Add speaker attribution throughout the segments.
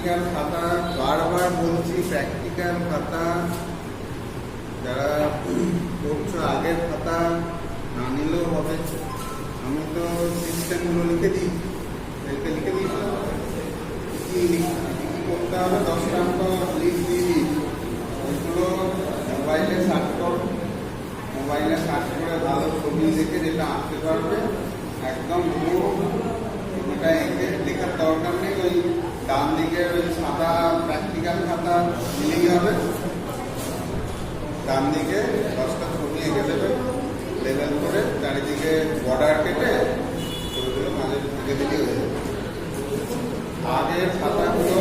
Speaker 1: Practical খাতা, বারবার বলছি প্র্যাকটিক্যাল খাতা যারা করছো আগের খাতা না নিলেও হবে। আমি তো সিস্টেমগুলো লিখে দিই, লিখে দিয়েছিলাম কি করতে হবে 10টা তো লিখ দিয়ে দিই। ওইগুলো মোবাইলে সার্চ করো, মোবাইলে সার্চ করে ভালো ছবি দেখে যেটা আঁকতে পারবে একদম ওটা এঁকে লেখার দরকার নেই। ওই ডান দিকে ওই সাদা প্র্যাকটিক্যাল খাতা নিলেই হবে, ডান দিকে 10টা ছবি এঁকে দেবে লেবেল করে, চারিদিকে বর্ডার কেটে ছবিগুলো মাঝে এঁকে দিলেই হয়ে যাবে। আগের খাতাগুলো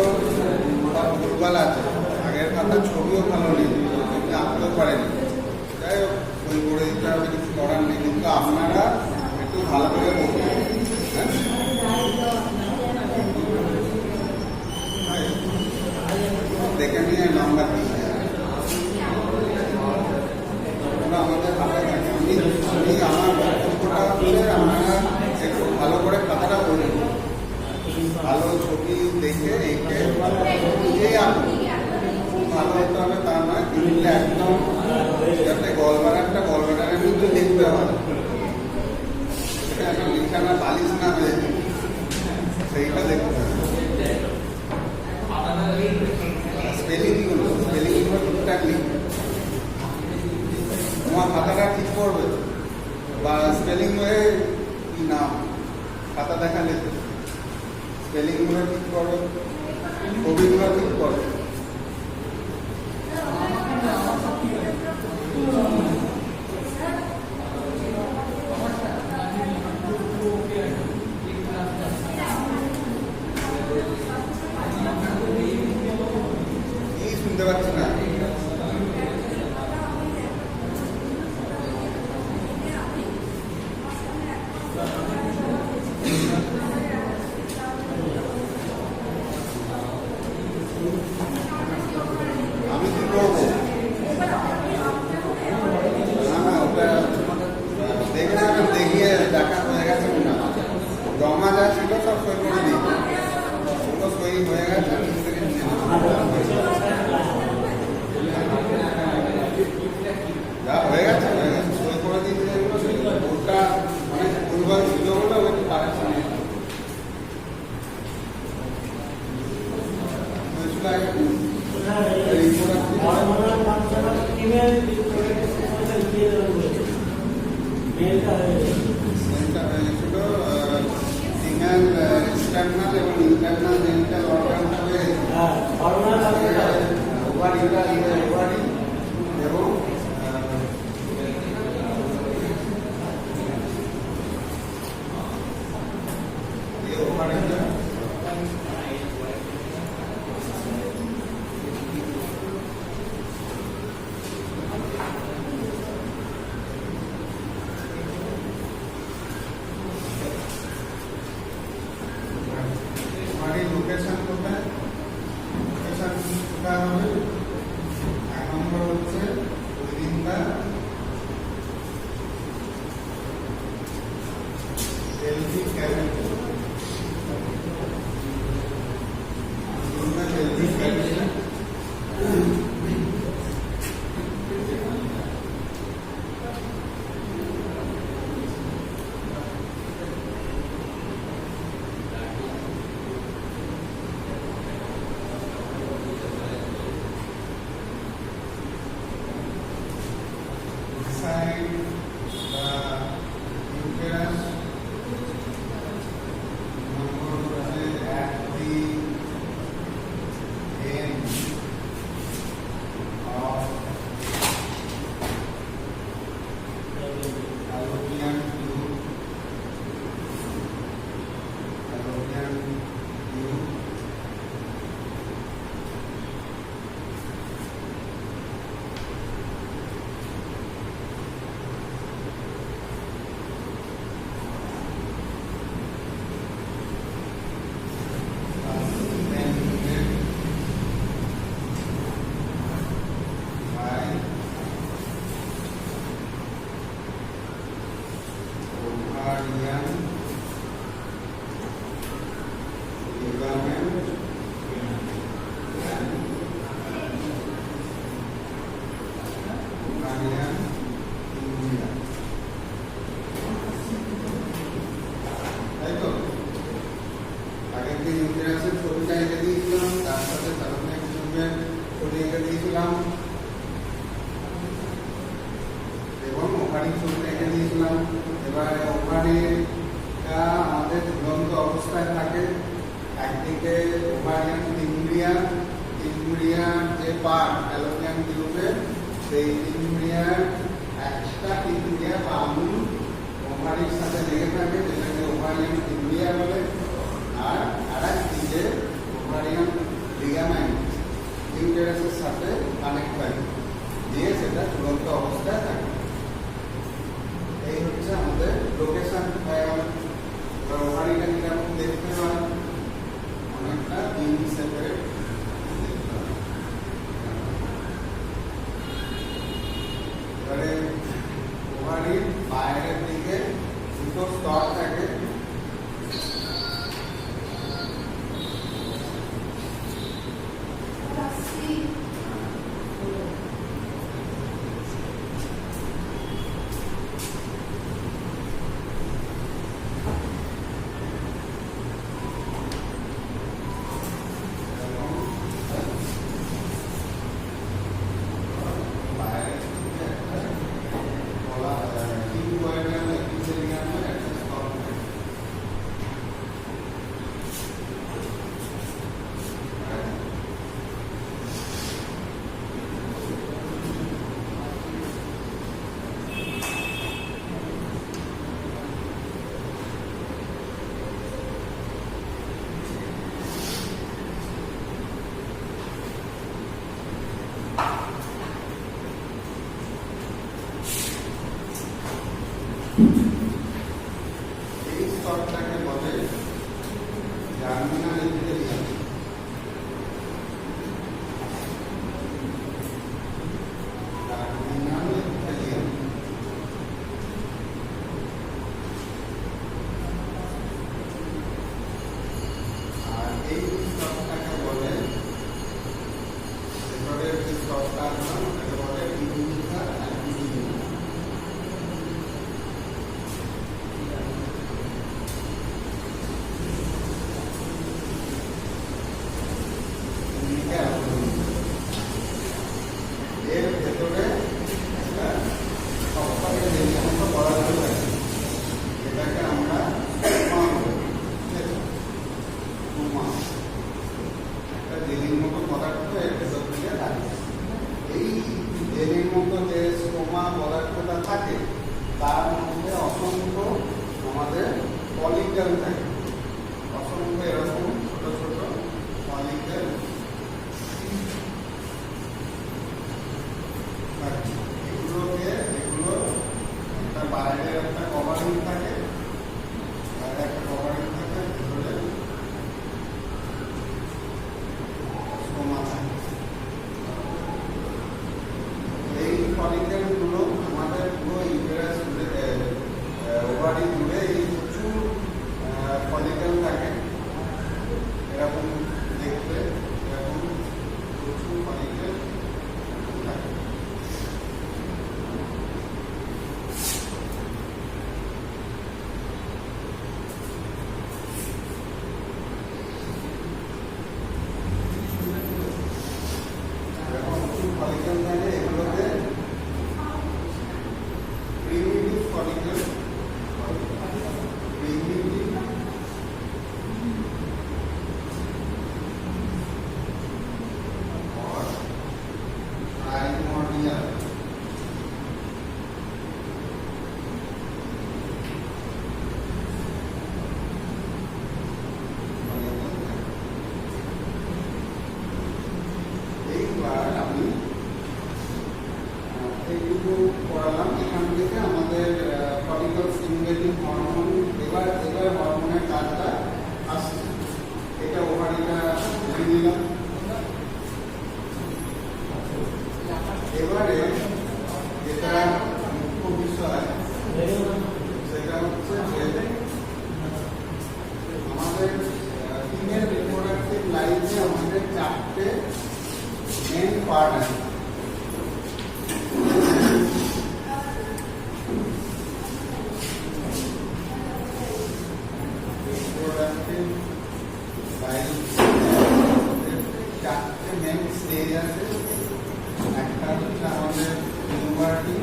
Speaker 1: সব ভুলভাল আছে, আগের খাতার ছবিও ভালো নেই, ছবি আঁকতেও পারেনি। যাই হোক বই করে দিতে হবে, কিছু করার নেই। কিন্তু আপনারা একটু ভালো করে বলবেন, দেখে নিয়ে নাম্বার দিয়ে আমাদের হাতে থাকে। আমি আমার বক্তব্যটা হচ্ছে আপনারা একটু ভালো করে কথাটা বলুন, ভালো ছবি দেখে এঁকে নিজেই আঁকুন। খুব ভালো হতে হবে তা নয়, কিন্তু একদম যাতে গলবাটারের মধ্যে লিখতে হয়, সেটা একটা লিখানা বালিশ না হয়ে যায়, সেইটা দেখতে হবে। স্পেলিংগুলো ঠিকঠাক লিখবে, তোমার খাতাটা ঠিক করবে বা স্পেলিং হয়ে কি নাম খাতা দেখা লিখবে, স্পেলিংগুলো ঠিক করো, ছবিগুলো ঠিক করো। শুনতে পাচ্ছি না, আমি কি করবো? না ওটা দেখে যাবেন, দেখিয়ে দেখা হয়ে গেছে না, জমা যা ছিল সব সই করে দিই, ওগুলো সই হয়ে গেছে। যা হয়ে গেছে সই করে দিতে, ওটা অনেক ভুলভাল ছিল বলে ওই কারেকশন সিঙ্গেল এক্সটার্নাল এবং ইন্টারনাল জেনিটাল অর্গান হবে ওভারি এবং লোকেশন কোথায়, লোকেশন কোথায় হবে? এক নম্বর হচ্ছে within the healthy cavity, healthy cavity inside the uterus ইউটেরাসের ছবিটা এঁকে দিয়েছিলাম, তার সাথে স্যালোপিয়ান টিউবের ছবি এঁকে দিয়েছিলাম এবং ওভারির ছবিটা এঁকে দিয়েছিলাম। এবারে ওভারিটা আমাদের ঝুলন্ত অবস্থায় থাকে। একদিকে ওভারিয়ান টিম্বুরিয়ার যে পার্ট ফ্যালোপিয়ান টিউবের, সেই টিম্বুরিয়ার একটা টিম্বুরিয়া বা আঙুল ওভারির সাথে লেগে থাকে, যেটাকে ওভারিয়ান টিম্বুরিয়া বলে। আর আরেকদিকে ওভারিয়ান লিগামেন্ট ইউটেরাসের সাথে কানেক্ট হয়, দিয়ে সেটা ঝুলন্ত অবস্থায় থাকে। এই হচ্ছে আমাদের লোকেশন। ওভারিটা কিরকম দেখতে হয়, অনেকটা তিন সেপারেট দেখতে হয়। এবারে ওভারির বাইরের দিকে দুটো স্তর থাকে। এই স্তরটাকে বলে জার্মিনাল এপিথেলিয়াম। Germinal epithelium. আর এই স্তরটাকে বলে, ভেতরের যে স্তরটা আছে ওটাকে বলে ইউনিকার অ্যাপিথেলিয়াম। এর ভেতরে একটা সবথেকে যে সমস্ত পদার্থ থাকে এটাকে আমরা একটা জেলির মতো পদার্থ এর ভেতর থেকে থাকে। এই জেলির মতো যে স্টোমা পদার্থটা থাকে তার মধ্যে অসংখ্য আমাদের পলিকেল থাকে, অসংখ্য এরকম ছোট ছোট পলিকেল। এগুলো একটা বাইরের একটা কভারিং থাকে, বাইরে একটা কভারিং থাকে, ভিতরে স্টোমা থাকে। এই ফলিকেল গুলো আমাদের পুরো ইউটেরাস জুড়ে, ওভারি জুড়ে এই প্রচুর ফলিকেল থাকে। এরকম দেখতে এরকম প্রচুর ফলিকেল থাকে। ফলিকেল থাকে, এগুলোতে প্রিমিটিভ ফলিকেল, প্রিমিটিভ और प्राइमोर्डियल। এইবার আমি এইটুকু পড়ালাম। এখান থেকে আমাদের ফলিকল স্টিমুলেটিং হরমোন, এবার হরমোনের কাজটা আসছে। এটা ওভারিটা ধরে নিলাম। এবারে যেটা মুখ্য বিষয় সেটা হচ্ছে যে আমাদের ফিমেল রিপ্রোডাক্টিভ লাইফে আমাদের চারটে মেন পার্ট আছে। রিপ্রোডাক্টিভ চারটে মেন স্টেজ আছে। একটা হচ্ছে আমাদের পিউবার্টি,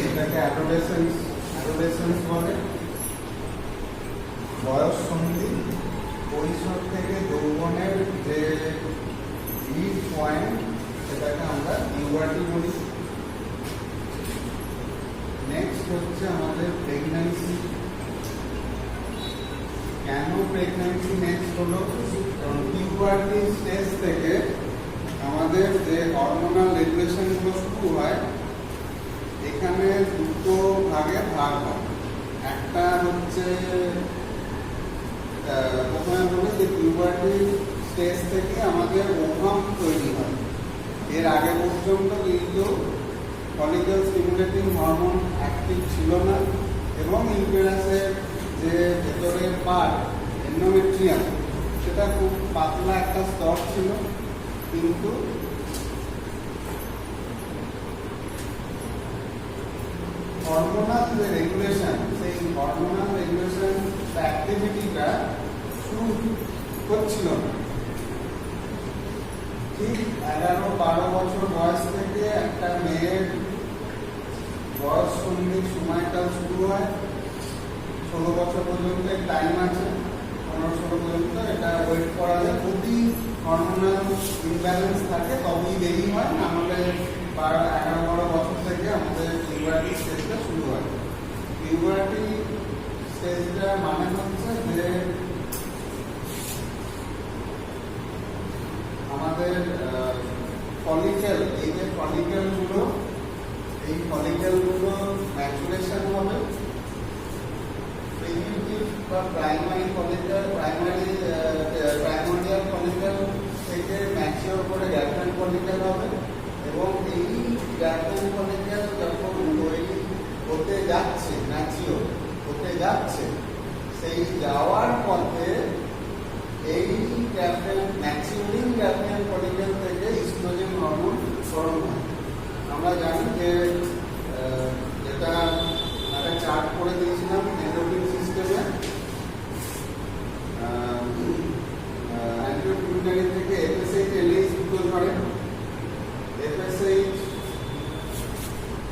Speaker 1: এটাকে অ্যাডোলেসেন্স বলে। বয়স সন্ধি, কৈশোর থেকে যৌবনের যে মিড পয়েন্ট সেটাকে আমরা পিউবার্টি বলি। নেক্সট হচ্ছে আমাদের প্রেগন্যান্সি। কেন প্রেগন্যান্সি নেক্সট হলো? কারণ পিউবার্টি স্টেজ থেকে আমাদের যে হরমোনাল রেগুলেশন গুলো শুরু হয়, এখানে দুটো ভাগে ভাগ হয়। একটা হচ্ছে প্রথমে বলি যে পিউবার্টি স্টেজ থেকে আমাদের ওভাম তৈরি হয়। এর আগে পর্যন্ত কিন্তু ফলিকল স্টিমুলেটিং হরমোন অ্যাক্টিভ ছিল না, এবং ইউটেরাসের যে ভেতরের পার্ট এন্ডোমেট্রিয়াম সেটা খুব পাতলা একটা স্তর ছিল। কিন্তু হরমোনাল যে রেগুলেশন, সেই হরমোনাল রেগুলেশন অ্যাক্টিভিটিটা শুরু হচ্ছিল না। ঠিক 11-12 বছর বয়স থেকে একটা মেয়ের বয়স সন্ধির সময়টা শুরু হয়। 16 বছর পর্যন্ত টাইম আছে, 15-16 পর্যন্ত এটা ওয়েট করা যায়। যদি হরমোনাল ইমব্যালেন্স থাকে তবেই দেরি হয়, না হলে 11-12 বছর থেকে আমাদের পিউবার্টি স্টেজটা শুরু হয়। পিউবার্টি স্টেজটা মানে হচ্ছে যে আমাদের ফলিকেল, এই যে ফলিকেলগুলো, এই ফলিকেলগুলো ম্যাচুরেশন হবে। প্রিমিটিভ বা প্রাইমারি ফলিকেল, প্রাইমোরিয়াল ফলিকেল থেকে ম্যাচিওর করে গ্যাপেন ফলিকেল হবে, এবং এই গ্যাপেন ফলিকেল যখন তৈরি হতে যাচ্ছে, ম্যাচিওর হতে যাচ্ছে, সেই যাওয়ার পথে এই ম্যাচিউরিং গ্যাপেন ফলিকেল থেকে ইস্ট্রোজেন হরমোন স্মরণ হয়। আমরা জানি যে যেটা একটা চার্ট করে দিয়েছিলাম এন্ডোক্রাইন সিস্টেমে, অ্যান্টিপিউটারি থেকে এফএসএইচ এলএইচ দুটো ধরে। এফএসএইচ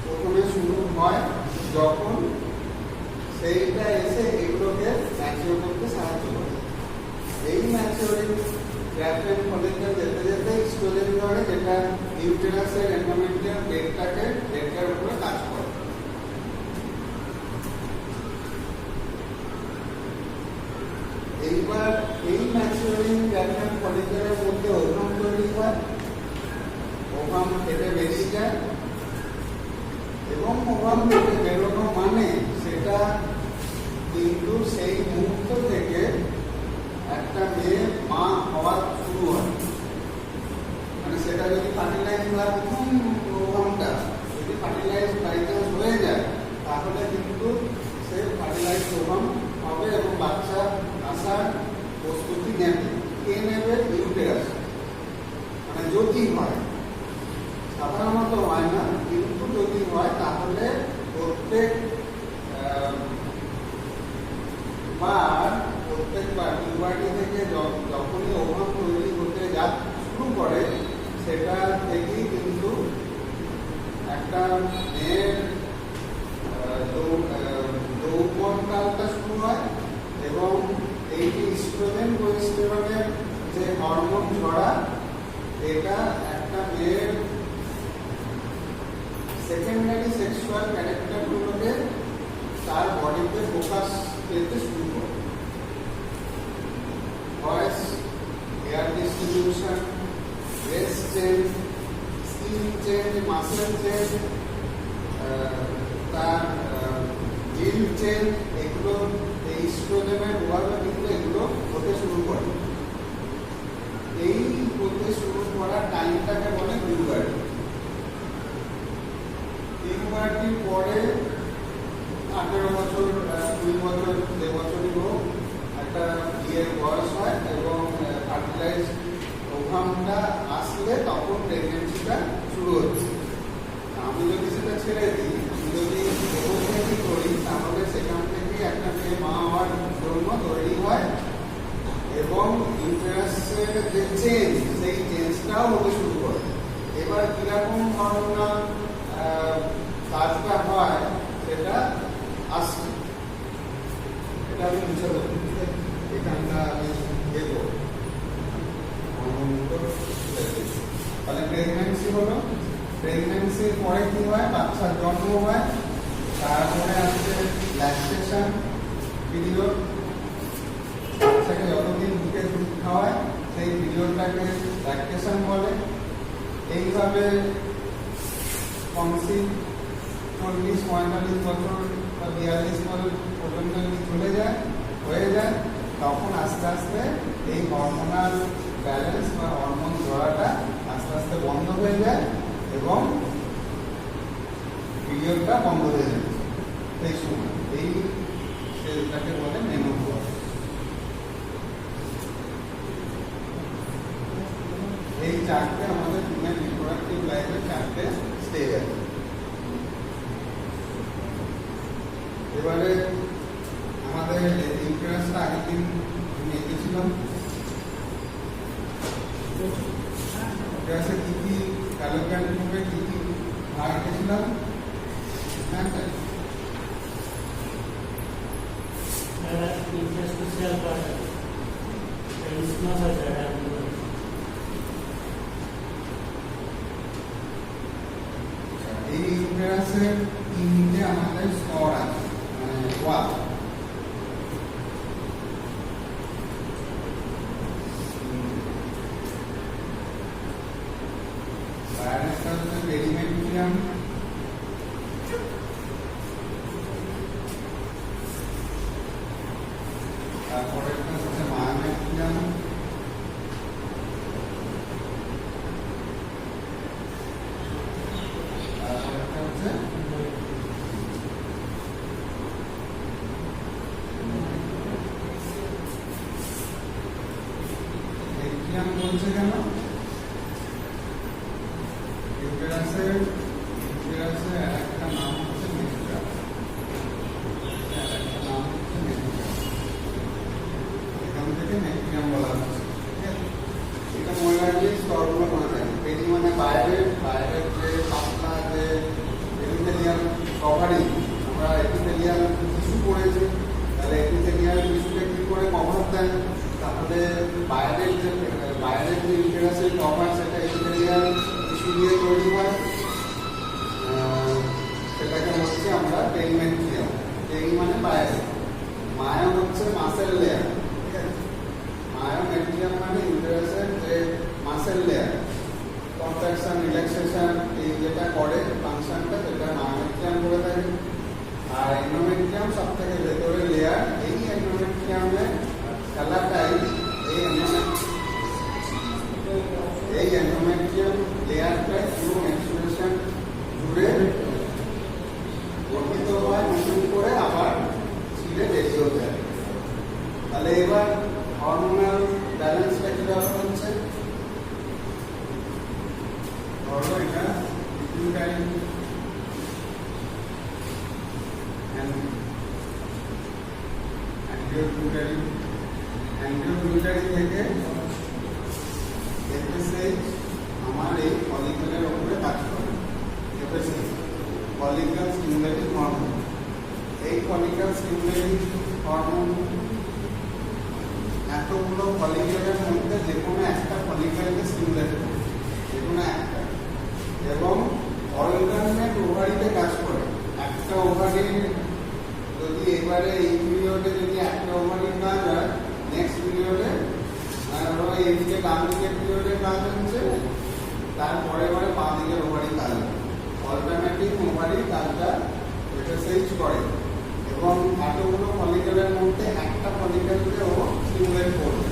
Speaker 1: প্রথমে শুরু হয় যখন সেইটা এসে এগুলোকে ম্যাচিওর করতে সাহায্য করে। এই ম্যাচিওরিং গ্যাপেন ফলিকেল যেতে যেতে ইস্ট্রোজেন ধরে, যেটা ইউটেরাসের এন্ডোমেট্রিয়াম ডেটার উপরে কাজ করে। এইবার এই ম্যাচিওরিং গ্যাপেন ফলিকেলের মধ্যে ওভাম তৈরি হয়, ওভাম কেটে বেরিয়ে যায়, এবং ওভাম কেটে বেরোনো মানে সেটা কিন্তু সেই মুহূর্ত থেকে একটা মেয়ে মা হওয়ার শুরু হয়। মানে সেটা যদি ফার্টিলাইজ হয়, প্রথম ওভামটা যদি ফার্টিলাইজ বাইচান্স হয়ে যায়, তাহলে কিন্তু সে ফার্টিলাইজ ওভাম হবে এবং বাচ্চা আসার প্রস্তুতি নেবে। কে নেবে? ইউটেরাস। মানে যদি হয়, সাধারণত হয় না, কিন্তু যদি হয় তাহলে প্রত্যেকবার পিউবার্টি থেকে যখনই ওভাম তৈরি হতে শুরু করে, সেটা থেকেই কিন্তু একটা মেয়ের যৌবনকালটা শুরু হয়, এবং এই যে ইস্ট্রোজেন প্রোজেস্টেরনের যে হরমোন ছড়া, এটা একটা মেয়ের সেকেন্ডারি সেক্সুয়াল ক্যারেক্টারগুলোকে তার বডিতে ফোকাস পেতে শুরু করে। Voice, hair distribution, dress change, skin change, muscle change, তার জিল চেঞ্জ, এগুলো এই ইস্ট্রোজেনের প্রভাবে কিন্তু এগুলো হতে শুরু করে। এই হতে শুরু করা টাইমটাকে বলে পিউবার্টি। পিউবার্টির পরে 18 বছর, 20 বছর, যে বছরই হোক, একটা বিয়ের বয়স হয়, এবং ফার্টিলাইজ ওভামটা আসলে তখন প্রেগনেন্সিটা শুরু হচ্ছে। আমি যদি সেটা ছেড়ে দিই, যদি করি, তাহলে সেখান থেকে একটা মেয়ে মা হওয়ার হরমোনের যে চেঞ্জ, সেই চেঞ্জটাও হতে শুরু করে। এবার কিরকম হরমোনাল কাজটা হয় সেটা আসছে, এটা আমি বুঝে দেবো। এখানটা আমি দেবো তাহলে প্রেগন্যান্সি হলো, প্রেগন্যান্সির পরে কি হয়, বাচ্চার জন্ম হয়, তারপরে আসছে ল্যাকটেশন পিরিয়ড, বাচ্চাকে যতদিন বুকে দুধ খাওয়ায় সেই পিরিয়ডটাকে ল্যাকটেশন বলে। এইভাবে কনসিভ 40-45 বছর বা 42 বছর পর্যন্ত যদি চলে যায়, হয়ে যায়, তখন আস্তে আস্তে এই হরমোনাল ব্যালেন্স বা হরমোন জোড়াটা আস্তে আস্তে বন্ধ হয়ে যায় এবং পিরিয়ডটা বন্ধ হয়ে যায়। এই সময় এই স্টেজটাকে বলে মেনোপজ। এই চারটে আমাদের ফিমেল রিপ্রোডাক্টিভ লাইফের চারটে স্টেজ আছে। এবারে আমাদের ইন্টারেস্টটা আগের দিন এঁকেছিলাম, ইন্টারেস্টে কি কি ক্যালোগ্রাম রূপে কি কি ভাগ এঁকেছিলাম, এই ইন্টারেস্টের তিনটে আমাদের স্তর আছে, মানে ওয়াল। পেরিমেট্রিয়াম, তারপরে হচ্ছে মায়োমেট্রিয়াম, তারপরে হচ্ছে মেট্রিয়াম বলছে কেন, ইউটেরাসের একটা নাম হচ্ছে মেট্রিয়াম, একটা নাম হচ্ছে মেট্রিয়াম, এখান থেকে মেট্রিয়াম বলা হচ্ছে। এটা মনে রাখলে স্তরগুলো মনে রাখবে। পেরি মানে বাইরের যে পাতলা যে এপিথেলিয়াল কভারিং, আমরা এপিথেলিয়াল টিস্যু পড়েছি, তাহলে এপিথেলিয়াল টিস্যুকে কি করে কভার দেয়, তাহলে বাইরের যে ইউটেরাসের কভার সেটা এপিথেলিয়াল টিস্যু দিয়ে তৈরি হয়, সেটাকে হচ্ছে আমরা পেরিমেট্রিয়াম। পেরি মানে বাইরে, মায়া হচ্ছে মাসেল লেয়ার, ঠিক আছে। মায়োমেট্রিয়াম মানে ইউটেরাসের যে মাসেল লেয়ার, কন্ট্রাকশন রিল্যাক্সেশন এই যেটা করে ফাংশনটা, সেটা মায়োমেট্রিয়াম করে থাকে। আর এন্ডোমেট্রিয়াম সব থেকে ভেতরের লেয়ার। এই এন্ডোমেট্রিয়ামের খেলাটাই এই এন্ডোমেট্রিয়াম লেয়ারটাই পুরো মেনস্ট্রুয়েশন জুড়ে গঠিত হয়, নতুন করে আবার ছিঁড়ে বেরিয়েও যায়। তাহলে এবার হরমোনাল ব্যালেন্সটা কিভাবে হচ্ছে, ধরো এটা পিটুইটারি অ্যান্টিওপিটুইটারি থেকে এফএসএইচ আমার এই ফলিকলের উপরে কাজ করে। FSH follicle stimulating hormone. এই ফলিকল স্টিমুলেটিং হরমোন এতগুলো ফলিকলের মধ্যে যে কোনো একটা ফলিকলকে স্টিমুলেট করে, যে কোনো একটা, এবং অল্টারনেট ওভারিতে কাজ করে। একটা ওভারি যদি এবারে এই পিরিয়ডে যদি একটা ওভারি কাজ হয়, নেক্সট পিরিয়ডে এইদিকে ডান দিকের পিরিয়ডে কাজ হচ্ছে, তারপরে এবারে বাঁ দিকের ওভারি কাজ হবে। অল্টারনেটিভ ওভারি কাজটা এফএসএইচ করে এবং এতগুলো ফলিকলের মধ্যে একটা ফলিকলকে ও স্টিমুলেট করবে।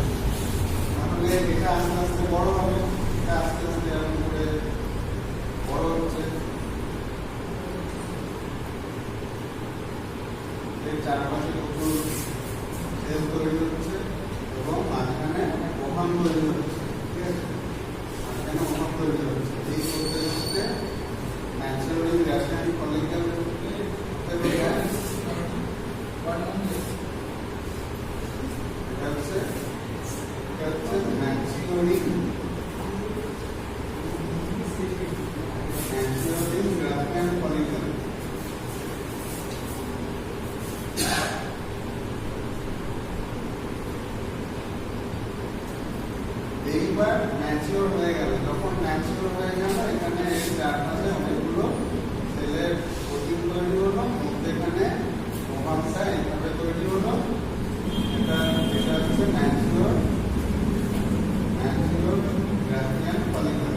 Speaker 1: তাহলে এটা আস্তে আস্তে বড় হবে, এটা আস্তে আস্তে এরকম করে বড় হচ্ছে। এর চারপাশে প্রচুর সেল তৈরি হচ্ছে এবং মাঝখানে ওভাম তৈরি হচ্ছে, ঠিক আছে। মাঝখানে ওভাম তৈরি হচ্ছে। এই করতে করতে ন্যাচারালি রাসায়নিক ফলিকল এটা হচ্ছে ম্যাক্সিমাম এইবার ম্যাচিওর হয়ে গেল, যখন ম্যাচিওর হয়ে গেল এখানে চারপাশে অনেকগুলো সেলের প্রোটিন তৈরি হলো, মধ্যেখানে ওভামটা এইভাবে তৈরি হলো। এটা হচ্ছে ম্যাচিওর গ্রাফিয়ান ফলিকল,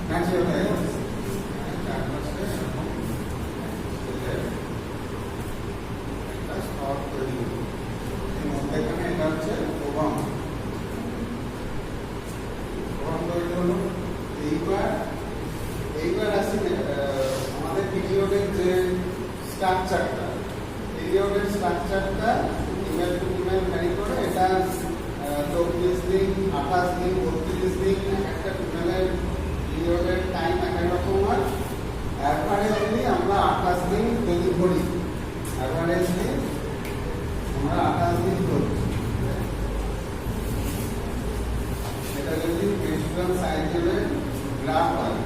Speaker 1: ম্যাচিওর হয়ে গেছে। চারপাশে এরকম সেলের একটা স্তর তৈরি হলো, মধ্যেখানে এটা হচ্ছে ওভাম তৈরি হলো। এইবার আসি আমাদের পিরিয়ডের যে স্ট্রাকচারটা, পিরিয়ডের স্ট্রাকচারটা ইমেল টু ইমেল ভ্যারি করে। এটা 24 দিন, 28 দিন, 32 দিন, একটা ফিমেলের পিরিয়ডের টাইম এক রকম হয়। অ্যাভারেজলি আমরা 28 দিন যদি ধরি, অ্যাভারেজলি আমরা 28 দিন ধরি। এটা যদি মেনস্ট্রুয়াল সাইকেলের গ্রাফ হয়,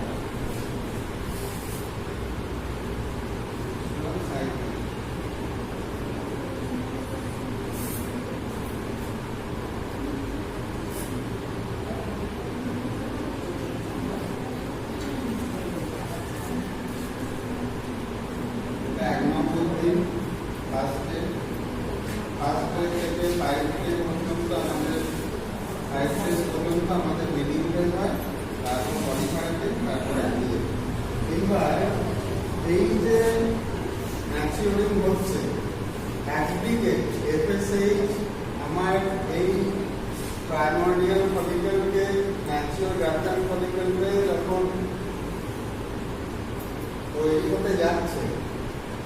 Speaker 1: আমাদের মিডিল ফেজ হয়, তারপর পলিফারেটিভ, তারপরে এইবার এই যে ম্যাচিউরিং হচ্ছে একদিকে এফএসএইচ আমার এই প্রাইমর্ডিয়াল ফলিকলকে ম্যাচিওর গ্রাফিয়ান ফলিকলকে যখন তৈরি হতে যাচ্ছে,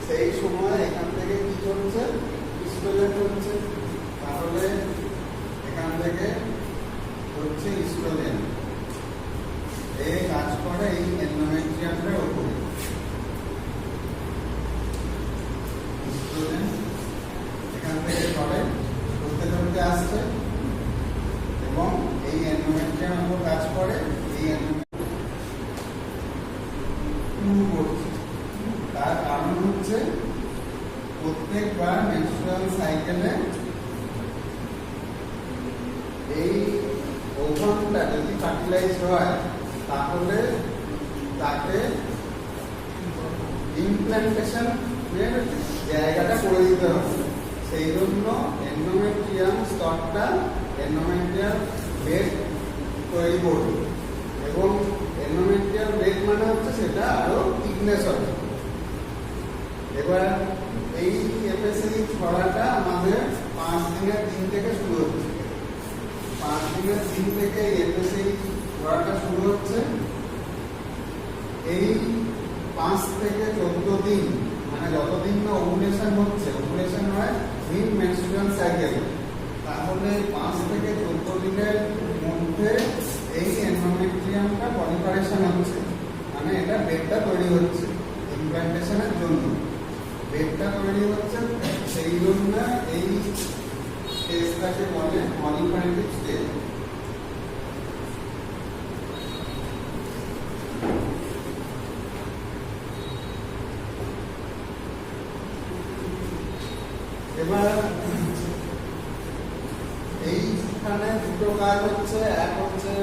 Speaker 1: সেই সময় এখান থেকে কি চলছে, ইস্ট্রোজেন চলছে। তাহলে এখান থেকে হচ্ছে ইস্ট্রোজেন, এই কাজ করে এই এন্ডোমেট্রিয়ামের উপরে। ইস্ট্রোজেন এখান থেকে করে করতে করতে আসছে এবং এই এন্ডোমেট্রিয়ামের উপর কাজ করে, এই এন্ডোমেট্রিয়াম করছে। তার কারণ হচ্ছে প্রত্যেকবার মেনস্ট্রুয়াল সাইকেলে এই ওভামটা যদি ফার্টিলাইজ হয় তাহলে তাকে ইমপ্ল্যান্টেশনের জায়গাটা করে দিতে হবে। সেই জন্য এন্ডোমেট্রিয়াম স্তরটা এন্ডোমেট্রিয়াল বেড তৈরি করবে এবং এন্ডোমেট্রিয়াল বেড মানে হচ্ছে সেটা আরো থিকনেস হবে। এবার এই এফএসএইচ ছড়াটা আমাদের 5 দিনের দিন থেকে শুরু হচ্ছে। 5 দিনের দিন থেকে এফএসএইচ ছড়াটা শুরু হচ্ছে। এই 5 থেকে 14 দিন, মানে যতদিন না ওভুলেশন হচ্ছে, ওভুলেশন হয় মিড মেনস্ট্রুয়াল সাইকেল, তাহলে 5 থেকে 14 দিনের মধ্যে এই এন্ডোমেট্রিয়ামটা পলিফারেশন হচ্ছে, মানে এটা বেডটা তৈরি হচ্ছে ইমপ্ল্যান্টেশনের জন্য। বেডটা তৈরি হচ্ছে, সেই জন্য এই স্টেজটাকে বলে পলিফারেটিভ স্টেজ। এবার এইখানে দুটো কাজ হচ্ছে, এক হচ্ছে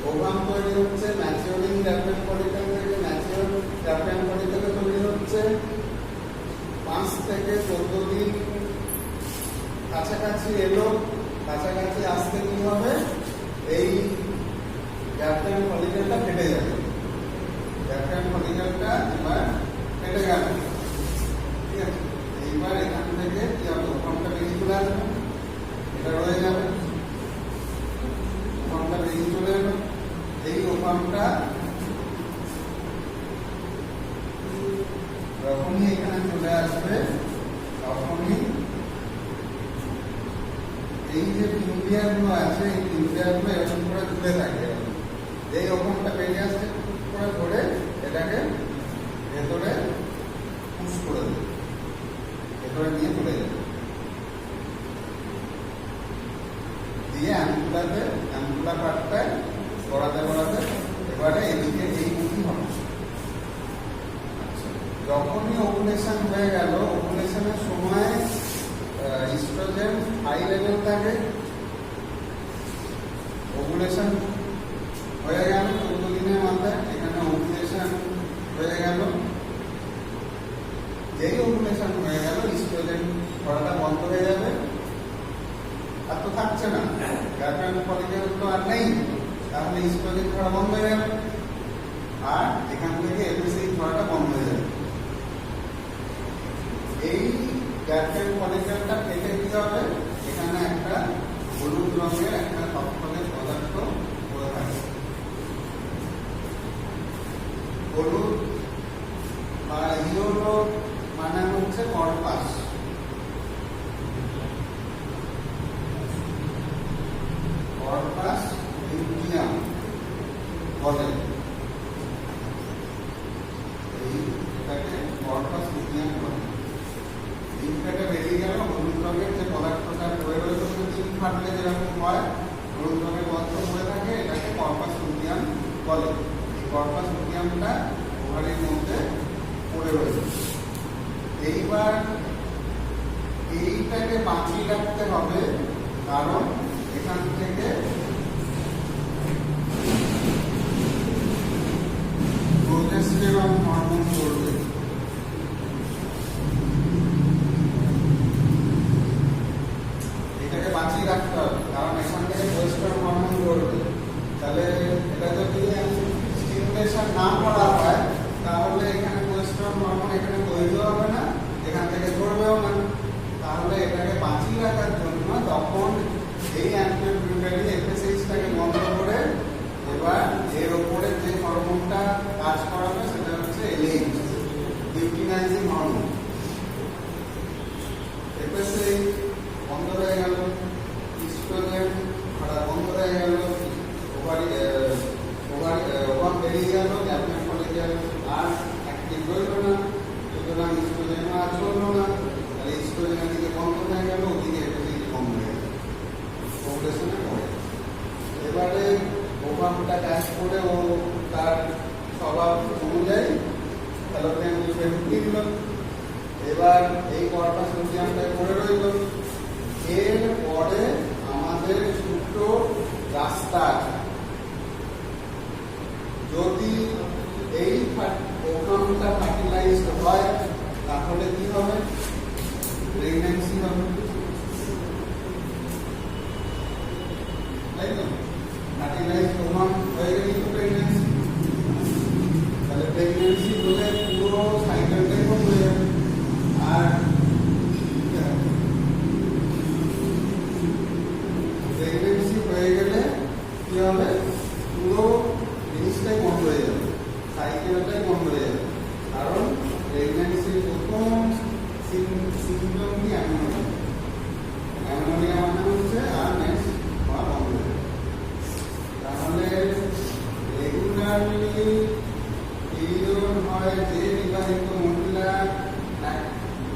Speaker 1: ওভাম তৈরি হচ্ছে, ম্যাচিওরিং গ্রাফিয়ান ফলিকল থেকে ম্যাচিওর গ্রাফিয়ান ফলিকল তৈরি হচ্ছে। 5 থেকে 14 দিন কাছাকাছি এলো, কাছাকাছি আসতে কি হবে, এই গ্রাফিয়ান ফলিকলটা ফেটে যাবে। গ্রাফিয়ান ফলিকলটা এবার ফেটে গেল, ঠিক আছে। এইবার এখান থেকে কি হবে, ওভামটা বেরিয়ে চলে আসবে, এটা রয়ে যাবে। ওভামটা বেরিয়ে চলে এলো, এই ওভামটা যখনই এখানে চলে আসবে তখনই এই যে পিউরিয়ার গুলো আছে, এই পিউরিয়ার গুলো এরকম করে ঝুলে থাকে। এই ওভামটা বেরিয়ে আসছে, করে ধরে এটাকে ভেতরে পুশ করে দেবে, ভেতরে নিয়ে চলে যাবে, দিয়ে অ্যাম্পুলা পার্টটায় গড়াতে গড়াতে এবারে এদিকে এই মুখী হবে। যখনই ওভুলেশন হয়ে গেল, ওভুলেশনের সময় ইস্ট্রোজেন হাই লেভেল থাকে, ওভুলেশন হয়ে গেল 14 দিনের মাথায়, এখানে ওভুলেশন হয়ে গেল। যেই ওভুলেশন হয়ে গেল ইস্ট্রোজেন ছড়াটা বন্ধ হয়ে যাবে, আর তো থাকছে না, গ্যালভ্যানিক ফলিকেল তো আর নেই, তাহলে ইস্ট্রোজেন ছড়া বন্ধ হয়ে যাবে আর এখান থেকে এফএসএইচ ছড়াটা বন্ধ হয়ে যাবে। এই গ্যালভ্যানিক ফলিকেলটা কেটে দিতে হবে, এখানে একটা হলুদ রঙের একটা তৎক্ষণের পদার্থ পড়ে থাকে। হলুদ বা ইয়েলো মানে হচ্ছে কর্পাস। কর্পাস লিউটিয়াম বলে, এটাকে কর্পাস লিউটিয়াম বলে। ডিমটাকে বেরিয়ে গেল, হলুদ রঙের যে পদার্থটা পড়ে রয়েছে, ডিম ফাটলে যেরকম হয় হলুদ রঙের পদার্থ পড়ে থাকে, এটাকে কর্পাস লুটিয়াম বলে। এই কর্পাস লুটিয়ামটা ওভারির মধ্যে পড়ে রয়েছে। এইবার এইটাকে বাঁচিয়ে রাখতে হবে, কারণ এখান থেকে প্রোজেস্টেরন হরমোন চলবে। এটাকে বাঁচিয়ে রাখতে হবে, কারণ এখান থেকে প্রোজেস্টেরন হরমোন চলবে। তাহলে এটা যদি স্টিমুলেশন না করা হয়, তাহলে এখানে প্রোজেস্টেরন হরমোন এখানে তৈরি হবে না, এখান থেকে চলবেও না। তাহলে এটাকে বাঁচিয়ে রাখার জন্য তখন এই অ্যান্টিপিউটারি এফএসএইচটাকে বন্ধ করে এবার এর উপরে যে হরমোনটা কাজ করাবে সেটা হচ্ছে এলএইচ, লিউটিনাইজিং হরমোন। এফএসএইচ বন্ধ হয়ে গেল, ইস্ট্রোজেন ছড়া বন্ধ হয়ে গেল, ওভাম বেরিয়ে গেল, গ্যালভ্যানিক ফলিকেল আর অ্যাক্টিভ রইল না, সুতরাং ইস্ট্রোজেন আর চললো না। তাহলে ইস্ট্রোজেন এদিকে বন্ধ হয়ে গেল, ওদিকে এফএসএইচ বন্ধ হয়ে গেল, ওভুলেশনে পড়ে। এবারে ওভামটা কাজ করে ও তার স্বভাব অনুযায়ী ফ্যালোপিয়ান টিউবে ঢুকিয়ে দিল। এবার এই কর্পাস লুটিয়ামটা পড়ে রইল। এর পরে আমাদের দুটো রাস্তা আছে। যদি এই ওভামটা ফার্টিলাইজড হয় তাহলে কি হবে? প্রেগন্যান্সি হবে, তাই তো? ফার্টিলাইজড ওভাম হয়ে গেলে তো প্রেগন্যান্সি। তাহলে প্রেগন্যান্সি হলে পুরো সাইকেলটাই বন্ধ হয়ে যাবে। আর প্রেগন্যান্সি হয়ে গেলে কি হবে? পুরো জিনিসটাই বন্ধ হয়ে যাবে, সাইকেলটাই বন্ধ হয়ে যাবে। কারণ প্রেগন্যান্সির প্রথম সিম্পটম কি? অ্যামনোরিয়া। অ্যামনোরিয়া মানে হচ্ছে আর নেক্সট হওয়া বন্ধ হয়ে যাবে। তাহলে রেগুলারলি পিরিয়ড হয় যে বিবাহিত মহিলা,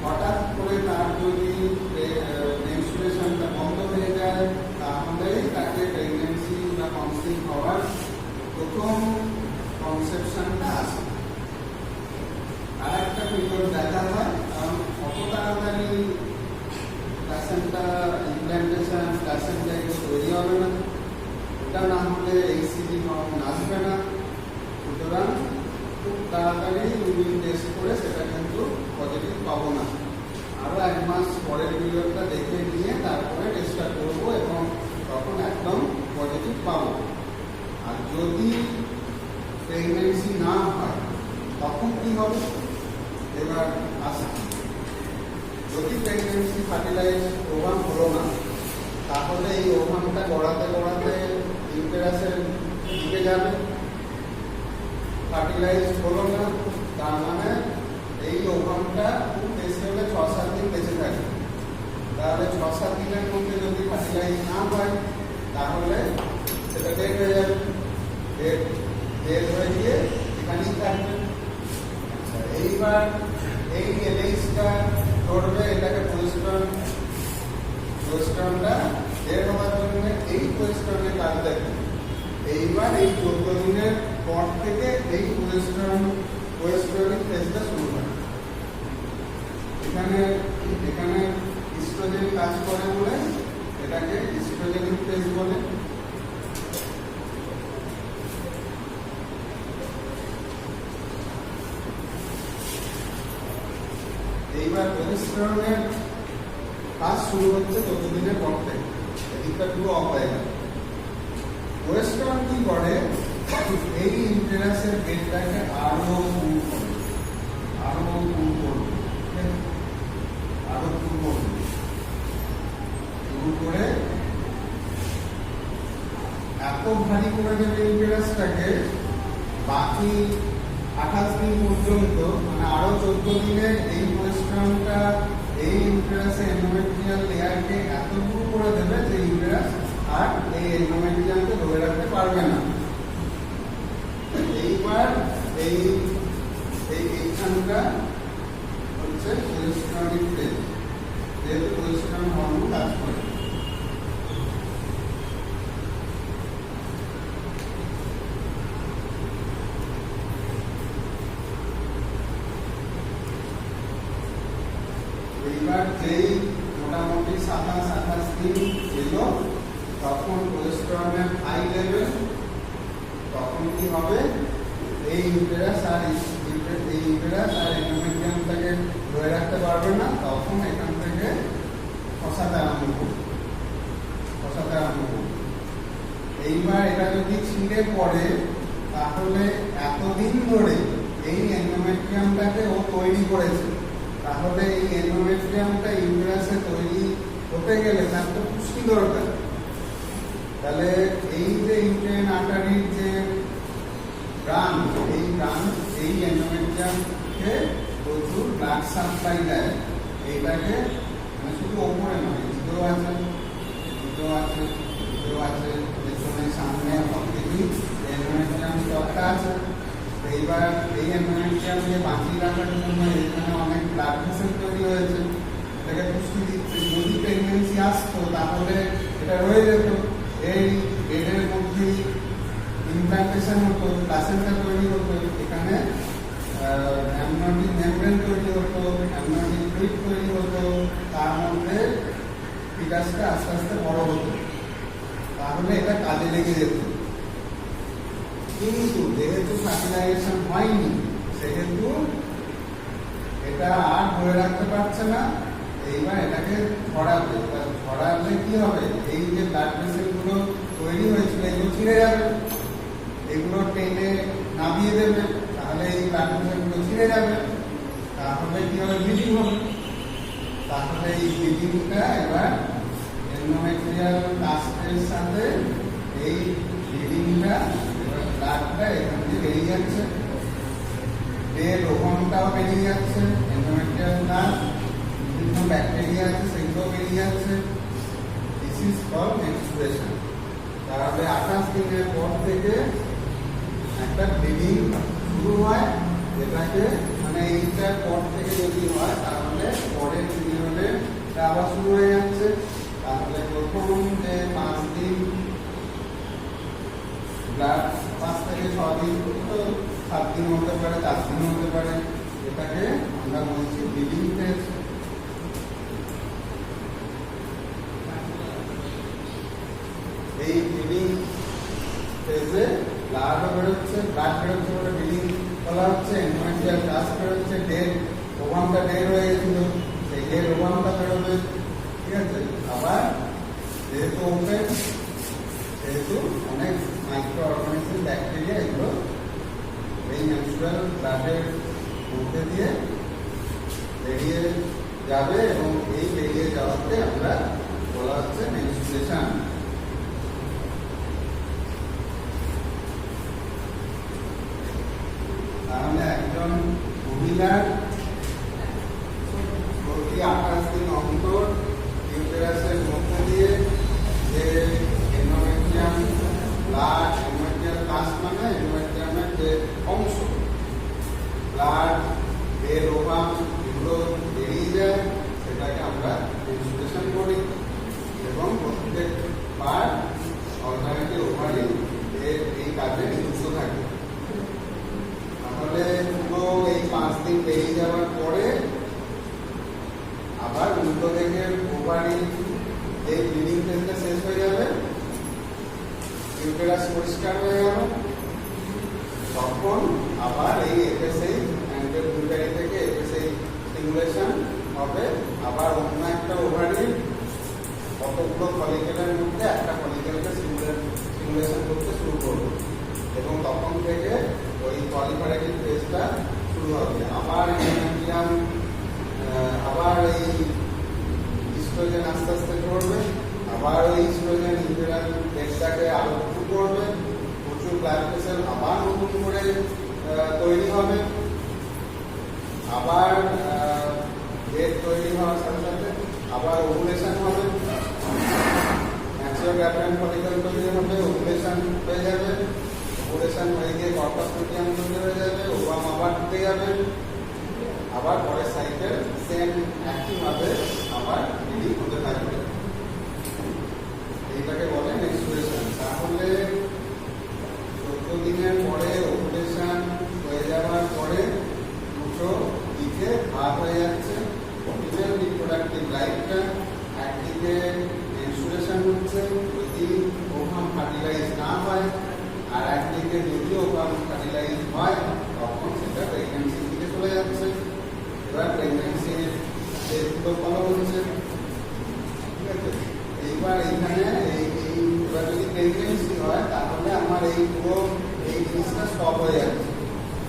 Speaker 1: হঠাৎ করে তার যদি মেনস্ট্রুয়েশনটা বন্ধ হয়ে যায়, তাহলে তাকে প্রেগন্যান্সি বা কনসিভ হওয়ার প্রথম কনসেপশনটা আসে। আর একটা পিরিয়ড দেখা হয়, কারণ কত তাড়াতাড়ি প্লাসেন্টা ইমপ্ল্যান্টেশন, প্লাসেন্টা এগুলো তৈরি হবে না, ওটা না হলে এইসিজি হরমোন আসবে না। সুতরাং খুব তাড়াতাড়ি ইউরিন টেস্ট করে সেটা কিন্তু পজিটিভ পাবো না। আরও 1 মাস পরের পিরিয়ডটা দেখে নিয়ে তারপরে টেস্টটা করবো এবং তখন একদম পজিটিভ পাবো। আর যদি প্রেগন্যান্সি না হয় তখন কি হবে? এবার আসা, যদি প্রেগন্যান্সি ফার্টিলাইজ ওভাম হলো না, তাহলে এই ওভামটা গড়াতে গড়াতে ইউটেরাসের দিকে যাবে। ফার্টিলাইজ হলো না, তার মানে এই ওভামটা খুব বেশি হলে 6-7 দিন বেঁচে থাকে। তাহলে 6-7 দিনের মধ্যে যদি ফার্টিলাইজ না হয় তাহলে সেটা ডেড হয়ে যাবে। ডেড হয়ে গিয়ে এখানেই থাকবে। এইবার এই এলএইচটা ধরবে, এটাকে প্রোজেস্টেরনটা ডেড হওয়ার জন্য এই প্রোজেস্টেরনের কাজ দেখবে। এইবার এই 14 দিনের পর থেকে এই প্রোজেস্টেরনিক ফেজটা শুরু হয়। এখানে ইস্ট্রোজেন কাজ করে বলে এটাকে ইস্ট্রোজেনিক ফেজ বলে। এইবার প্রজেস্টেরনের কাজ শুরু হচ্ছে 14 দিনের পর থেকে। এদিকটা পুরো অফ হয়ে গেল। প্রজেস্টেরন কি করে, এই ইউটেরাসের বেডটাকে আরো পুল করে, আরো পুল করবে, আরো পুল করবে, শুরু করে এত ভারী করে দেবে ইউটেরাসটাকে, বাকি 28 দিন পর্যন্ত, মানে আরো 14 দিনে এই প্রজেস্টেরনটা এই ইউটেরাসে এন্ডোমেট্রিয়াল লেয়ারকে এত পুরো করে দেবে যে ইউটেরাস আর এই এন্ডোমেট্রিয়ামকে ধরে রাখতে পারবে না। এইবার এইখানটা হচ্ছে প্রজেস্টেরনিক ফেজ, যেহেতু প্রজেস্টেরন হরমোন কাজ করে। এইবার যেই মোটামুটি 27-28 দিন এলো, তখন প্রজেস্টেরনের হাই লেভেল, তখন কি হবে, এই ইউটেরাস আর এন্ডোমেট্রিয়ামটাকে ধরে রাখতে পারবে না, তখন এখান থেকে খসাতে আরম্ভ করবে। এইবার এটা যদি ছিঁড়ে পড়ে, তাহলে এতদিন ধরে এই এন্ডোমেট্রিয়ামটাকে ও তৈরি করেছে, তাহলে এই এন্ডোমেট্রিয়ামটা ইউটেরাসে তৈরি হতে গেলে তার তো পুষ্টি দরকার। তাহলে এই যে ইউটেরাইন আর্টারির যে এই এন্ডোমেট্রিয়ামকে প্রচুর ব্লাড সাপ্লাই দেয়। এইটাকে মানে শুধু ওপরে নয়, ভিতরেও আছে, পেছনে সামনে সবকিছু এন্ডোমেট্রিয়াম স্টকটা আছে। এইবার এই এন্ডোমেট্রিয়ামকে বাঁচিয়ে রাখার জন্য এখানে অনেক ব্লাড ভেসেল তৈরি হয়েছে, এটাকে পুষ্টি দিচ্ছে। যদি প্রেগনেন্সি আসতো তাহলে এটা রয়ে যেত, এই বেডের মধ্যেই ইমপ্লান্টেশন হতো, প্লাসেন্টা তৈরি হতো, এখানে অ্যামনিওটিক মেমব্রেন তৈরি হতো, অ্যামনিওটিক ফ্লুইড তৈরি হতো, তার মধ্যে ফিটাসটা আস্তে আস্তে বড় হতো, তাহলে এটা কাজে লেগে যেত। কিন্তু যেহেতু ফার্টিলাইজেশন হয়নি, সেহেতু এটা আর ধরে রাখতে পারছে না। এইবার এটাকে ধরালে কি হবে, এই যে ব্লাড ভেসেল গুলো তৈরি হয়েছিল এগুলো ছিঁড়ে যাবে, এগুলো টেনে নামিয়ে দেবে, তাহলে এই ব্লাড ভেসেল গুলো ছিঁড়ে যাবে, তাহলে কি হবে, ব্লিডিং হবে। তাহলে এই ব্লিডিংটা এবার এন্ডোমেট্রিয়াল কাস্টের সাথে এই ব্লিডিংটা, এবার ব্লাডটা এখান থেকে বেরিয়ে যাচ্ছে, এর ওভানটাও বেরিয়ে যাচ্ছে, এন্ডোমেট্রিয়াল কাস্ট, বিভিন্ন ব্যাকটেরিয়া আছে সেগুলো বেরিয়ে যাচ্ছে। This is called menstruation. তাহলে 28 দিনের পর থেকে একটা ব্লিডিং শুরু হয়, যেটাকে মানে এইটার পর থেকে যদি হয় তাহলে পরের পিরিয়ডে আবার শুরু হয়ে যাচ্ছে। তাহলে প্রথম যে 5 দিন ব্লাড, 5 থেকে 6 দিন, 7 দিন হতে পারে, 4 দিন হতে পারে, এটাকে আমরা বলছি ব্লিডিং ফেজ। এই ব্লিডিং ফেজে ব্লাড বেরোচ্ছে বলে ব্লিডিং বলা হচ্ছে, এন্ডোমেট্রিয়াল কাস্ট বেরোচ্ছে, ওভানটা ডেড হয়ে গেছিল, সেই ডেড ওভানটা বেরোবে, ঠিক আছে। আবার যেহেতু ওপেন, সেহেতু অনেক মাইক্রো অর্গানিজম, ব্যাকটেরিয়া, এগুলো এই মেনস্ট্রুয়াল ব্লাডের মধ্যে দিয়ে বেরিয়ে যাবে, এবং এই বেরিয়ে যাওয়াতে আমরা বলা হচ্ছে মেনস্ট্রুয়েশন। তাহলে একজন মহিলার প্রতি 28 দিন অন্তর ইউটেরাসের মধ্যে দিয়ে যে এন্ডোমেট্রিয়াম ব্লাড, এন্ডোমেট্রিয়াল কাস্ট মানে এন্ডোমেট্রিয়ামের যে অংশ, ব্লাড, এর ওভান, এগুলো বেরিয়ে যায়, সেটাকে আমরা মেনস্ট্রুয়েশন করি। এবং প্রত্যেকবার অল্টারনেটিভ ওভারি এই কাজে যুক্ত থাকে। তাহলে পুরো এই 5 দিন বেরিয়ে যাওয়ার পরে আবার উল্টো দিকে ওভারি এই ব্লিডিং ফেজটা শেষ হয়ে যাবে, ইউটেরাস পরিষ্কার হয়ে গেল, তখন আবার এই এফএসএইচ অ্যান্টেরিয়র থেকে এফএসএইচ স্টিমুলেশন হবে, আবার অন্য একটা ওভারি কতগুলো ফলিকেলের মধ্যে একটা ফলিকেলকে সিমুলেশন করতে শুরু করবে এবং তখন থেকে ওই পলিফারেটিভ ফেজটা শুরু হবে। আবার আবার এই ইস্ট্রোজেন আস্তে আস্তে করবে, আবার ওই ইস্ট্রোজেন ইন্টেরাল ফেজটাকে আরো শুরু করবে, প্রচুর ব্লাড ভেসেল আবার নতুন করে তৈরি হবে, আবার বেড তৈরি হওয়ার সাথে সাথে আবার ওভুলেশন হবে, ম্যাচিওর গ্রাফিয়ান ফলিকল তৈরি হবে, ওভুলেশন হয়ে যাবে, ওভুলেশন হয়ে গিয়ে কর্পাস লুটিয়াম তৈরি হয়ে যাবে, ওভাম আবার ঢুকে যাবে, আবার পরের সাইকেল সেম একইভাবে আবার রিডিং হতে থাকবে। এইটাকে বলে মেনস্ট্রুয়েশন। তাহলে 14 দিনের পরে ওভুলেশন হয়ে যাওয়ার পরে দুটো দিকে ভাগ হয়ে যাচ্ছে ফিমেল রিপ্রোডাক্টিভ লাইফটা। একদিকে মেনস্ট্রুয়েশন হচ্ছে যদি ওভাম ফার্টিলাইজ না হয়, আর একদিকে যদি ওভাম ফার্টিলাইজ হয় তখন সেটা প্রেগন্যান্সির দিকে চলে যাচ্ছে। এবার প্রেগন্যান্সির স্টেজগুলো ফলো হচ্ছে, ঠিক আছে। এইবার এখানে এবার যদি প্রেগন্যান্সি হয় তাহলে আমার এই পুরো এই জিনিসটা স্টপ হয়ে যাচ্ছে,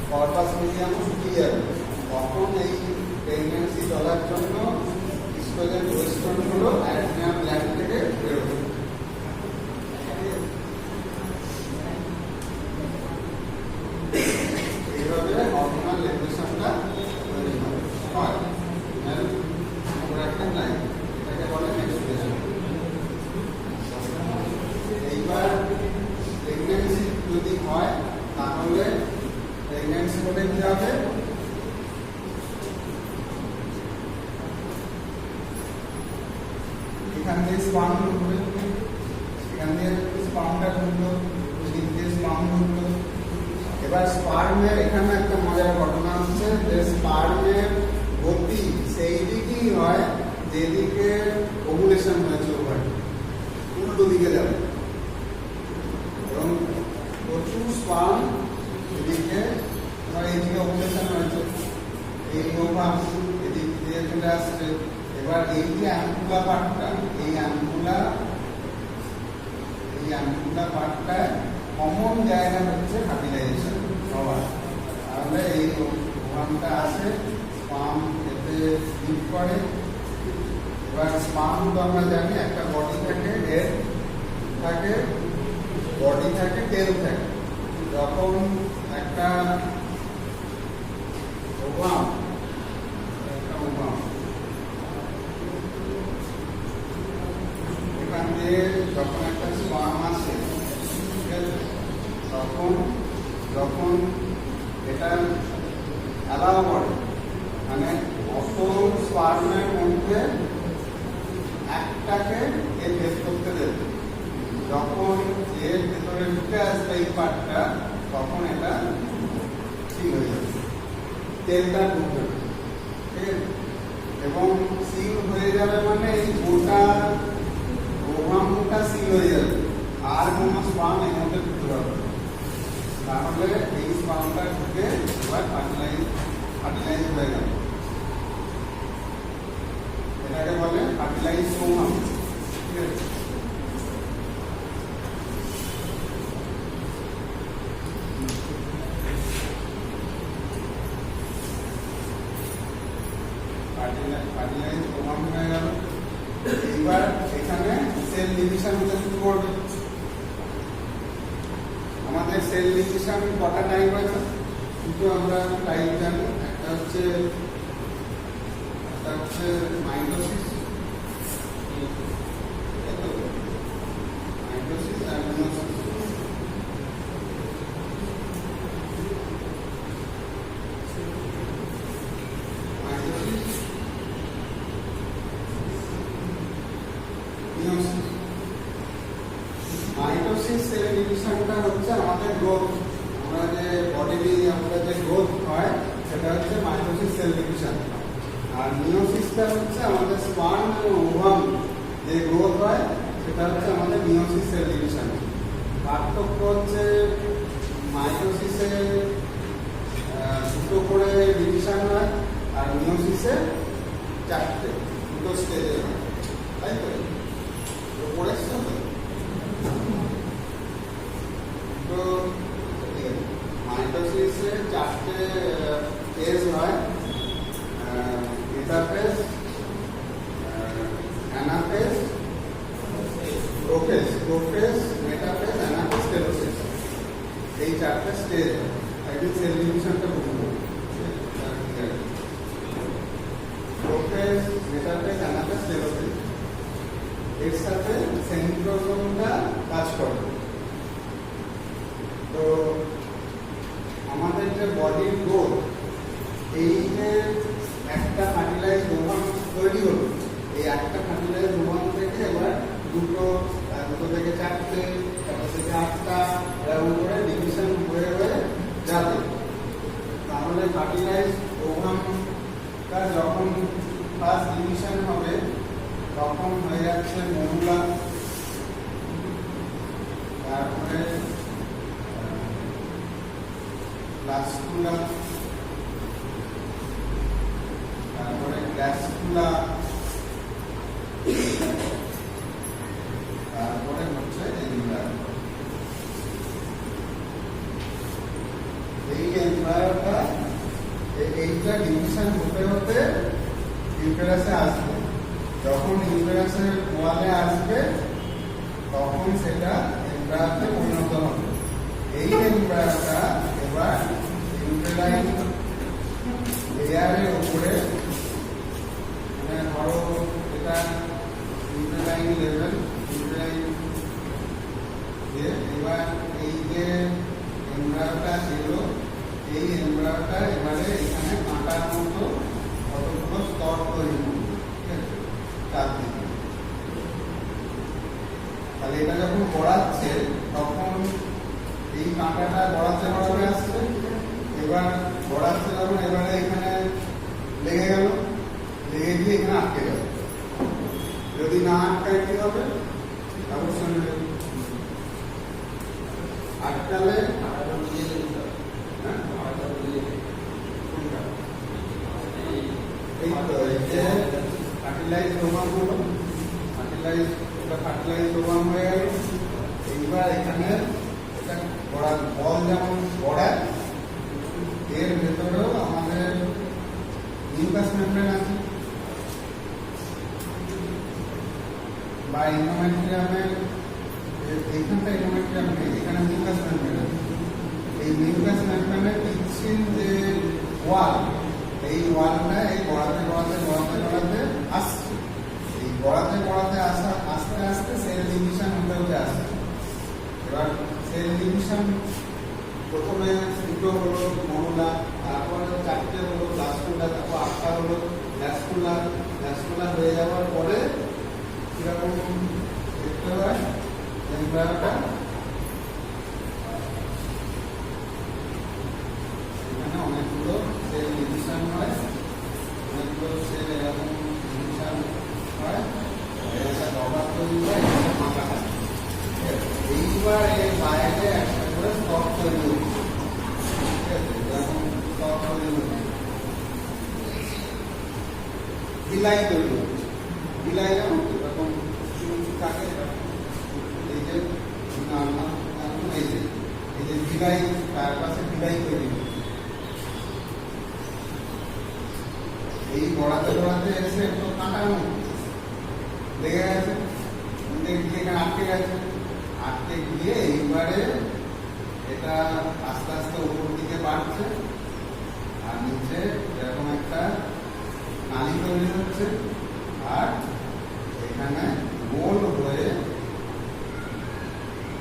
Speaker 1: কর্পাস লুটিয়াম শুকিয়ে যাবে। তখন এই প্রেগন্যান্সি চলার জন্য ইস্ট্রোজেন প্রোজেস্টেরনগুলো অ্যাড্রিনাল গ্ল্যান্ড থেকে বেরোবে। এইভাবে হরমোনাল রেগুলেশনটা তৈরি হয়। এটাকে বলে মেনস্ট্রুয়েশন। এইবার প্রেগন্যান্সি যদি হয় তাহলে প্রেগন্যান্সি হলে কি হবে, এখান দিয়ে স্পার্ম ঢুকবে, এখান দিয়ে স্পার্মটা ঢুকলো, এদিক দিয়ে স্পার্ম ঢুকলো। এবার স্পার্মের এখানে একটা মজার ঘটনা হচ্ছে যে স্পার্মের গতি সেই দিকেই হয় যেদিকে ওভুলেশন হয়েছে, ওভারি উল্টো দিকে যাবে এবং প্রচুর স্পার্ম এদিকে, এইদিকে ওভুলেশন হয়েছে, এই ওভাম এদিক দিয়ে চলে আসছে। এবার এই যে অ্যাম্পুলা পার্টটা, এই অ্যাম্পুলা পার্টটা কমন জায়গা হচ্ছে ফার্টিলাইজেশন হওয়ার। তাহলে এই ওভামটা আসে, স্পার্ম এতে লিভ করে। এবার স্পার্ম তো আমরা জানি একটা বডি থাকে, হেড থাকে, বডি থাকে, টেল থাকে। যখন একটা ওভাম এখান দিয়ে যখন একটা স্পার্ম আসে, ঠিক আছে, যখন এটা অ্যালাউ করে, মানে অত স্পার্মের মধ্যে একটাকে এর ভেদ করতে দেবে। যখন এর ভেতরে ঢুকে আসবে এই পার্টটা, তখন এটা সিল হয়ে যাবে, তেলটা ঢুকবে, ঠিক আছে। এবং সিল হয়ে যাবে মানে এই গোটা ওভামটা সিল হয়ে যাবে, আর কোনো স্পার্ম এর মধ্যে ঢুকতে পারবে। তাহলে এই স্পার্মটা ঢুকে এবার ফার্টিলাইজ হয়ে গেল, এটাকে বলে ফার্টিলাইজ ওভাম, ঠিক আছে। ফার্টিলাইজ ওভাম হয়ে গেল। এইবার এখানে সেল ডিভিশন হতে শুরু করবে। আমাদের সেল ডিভিশন কটা টাইপ আছে কিন্তু আমরা টাইপ জানি। একটা হচ্ছে মাইটোসিস, আর মিয়োসিস। মাইটোসিস সেল ডিভিশনটা হচ্ছে আমাদের গ্রোথ, আমরা যে বডি আমাদের যে গ্রোথ হয় সেটা হচ্ছে মাইটোসিস সেল ডিভিশন। আর মিয়োসিসটা হচ্ছে আমাদের স্পার্ম এবং ওভাম যে গ্রোথ হয় সেটা হচ্ছে আমাদের মিয়োসিস সেল ডিভিশন। পার্থক্য হচ্ছে মাইটোসিসে দুটো করে ডিভিশন হয় আর মিয়োসিসে চারটে, দুটো স্টেজে হয়, তাই তো? পড়েছো তো? তো মাইটোসিসে চারটে ফেজ হয়, metaphase, anaphase, prophase, metaphase, anaphase, telophase. এই চারটে স্টেজ হয়। একদিন সেল ডিভিশনটা বুঝবো। Prophase, metaphase, anaphase, telophase. এর সাথে সেন্ট্রোসোমটা কাজ করে। তো আমাদের যে বডির গ্রোথ, এই যে একটা ফার্টিলাইজ ওভাম তৈরি হলো, এই একটা ফার্টিলাইজ ওভাম থেকে এবার দুটো থেকে চারটে, তারপর থেকে আটটা, এরকম করে ডিভিশন হয়ে হয়ে যাবে। তাহলে ফার্টিলাইজ ওভামটা যখন ফার্স্ট ডিভিশন হবে তখন হয়ে যাচ্ছে মহুলা, তারপরে ব্লাস্টুলা, তারপরে গ্যাসকুলা, তারপরে হচ্ছে এমব্রায়ো। এই এমব্রায়োটা এইটা ডিভিশন হতে হতে ইউটেরাসে আসবে। যখন ইউটেরাসের ওয়ালে আসবে তখন সেটা এমব্রায়োতে পরিণত হবে। এই এমব্রায়োটা এবার ইউটেরাইন লেয়ারের উপরে, মানে ধরো এটা ইউটেরাইন লেভেল, ইউটেরাইন এবার এই যে এমব্রায়োটা ছিল, এই এমব্রায়োটা এবারে এখানে কাঁটার মতো কতগুলো স্তর তৈরি করবে, ঠিক আছে, চারদিকে। তাহলে এটা যখন গড়াচ্ছে তখন এই কাঁটাটা গড়াতে গড়াতে আসছে, এবার গড়াচ্ছে যখন এবারে এখানে লেগে গেল, লেগে গিয়ে এখানে আটকে গেল। যদি না আটকায় কি হবে? অবশ্যই আটকালে এই তো এই যে ফার্টিলাইজ ওভাম হলো, ফার্টিলাইজ ওভাম হয়ে গেল। এইবার এখানে এটা গড়ার বল যেমন গড়ায়, এর ভেতরেও আমাদের মিউকাস মেমব্রেন আছে, বা এন্ডোমেট্রিয়ামের এইখানটা এন্ডোমেট্রিয়াম নেই, এখানে মিউকাস মেমব্রেন আছে। এই মিউকাস মেমব্রেনের পিচ্ছিল যে ওয়াল, এই ওয়ালটা এই গড়াতে গড়াতে গড়াতে গড়াতে আসছে। এই গড়াতে গড়াতে আসা আস্তে আস্তে সেল ডিভিশন হতে হতে আসছে। এবার সেল ডিভিশন প্রথমে দুটো হলো মহুলা, তারপরে চারটে হলো ব্লাস্টুলা, তারপর আটটা হলো গ্যাসকুলা। গ্যাসকুলা হয়ে যাওয়ার পরে কিরকম দেখতে হয় এমব্রায়োটা? এখানে অনেকগুলো সেল ডিভিশন হয়, অনেকগুলো সেল এরকম ডিভিশন হয়, একটা ডগা তৈরি হয়, একটা ফাঁকা থাকে। এইবার এর বাইরে একটা করে স্তর তৈরি হচ্ছে, ঠিক আছে, এরকম স্তর তৈরি হচ্ছে, বিলাই তৈরি হচ্ছে। বিলাই যেমন এরকম উঁচু থাকে, এই যে এই যে বিলাই, তার পাশে বিলাই তৈরি হচ্ছে। এই গড়াতে গড়াতে এসে একটু কাঁটার মধ্যে লেগে গেছে, এখানে আটকে গেছে, আটকে গিয়ে এইবারে এটা আস্তে আস্তে উপর দিকে বাড়ছে, আর নিচে এরকম একটা নালী তৈরি হচ্ছে, আর এখানে গোল হয়ে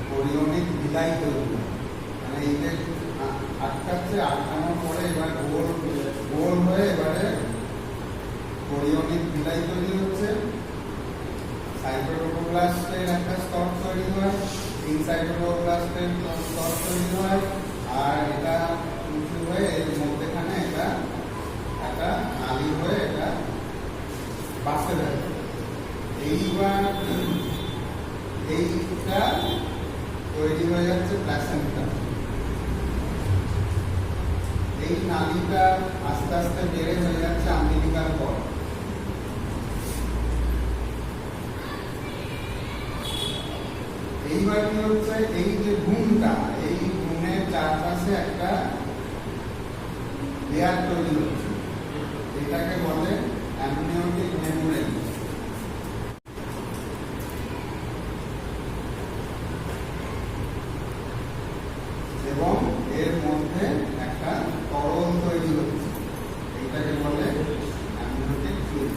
Speaker 1: কোরিয়নিক বিলাই তৈরি হয়। মানে এই যে আটকাচ্ছে, আটকানোর পরে এবার গোল গোল হয়ে এবারে কোরিয়নিক বিলাই তৈরি হচ্ছে। সাইটোপ্লাস্টের একটা স্তর তৈরি হয়, ইনসাইটোপ্লাস্টের স্তর তৈরি হয়, আর এটা উঁচু হয়ে এর মধ্যেখানে এটা একটা নালী হয়ে এটা বাঁচতে থাকে। এইবার এইটা তৈরি হয়ে যাচ্ছে প্ল্যাসেন্টা। এই নালীটা আস্তে আস্তে বেড়ে হয়ে যাচ্ছে আম্বিলিকাল কর্ড। এইবার কি হচ্ছে, এই যে ঘুমটা, এই ঘুমের চারপাশে একটা লেয়ার তৈরি হচ্ছে, এটাকে বলে অ্যামনিওটিক মেমব্রেন। এবং এর মধ্যে একটা তরল তৈরি হচ্ছে, এইটাকে বলে অ্যামনিওটিক ফ্লুইড।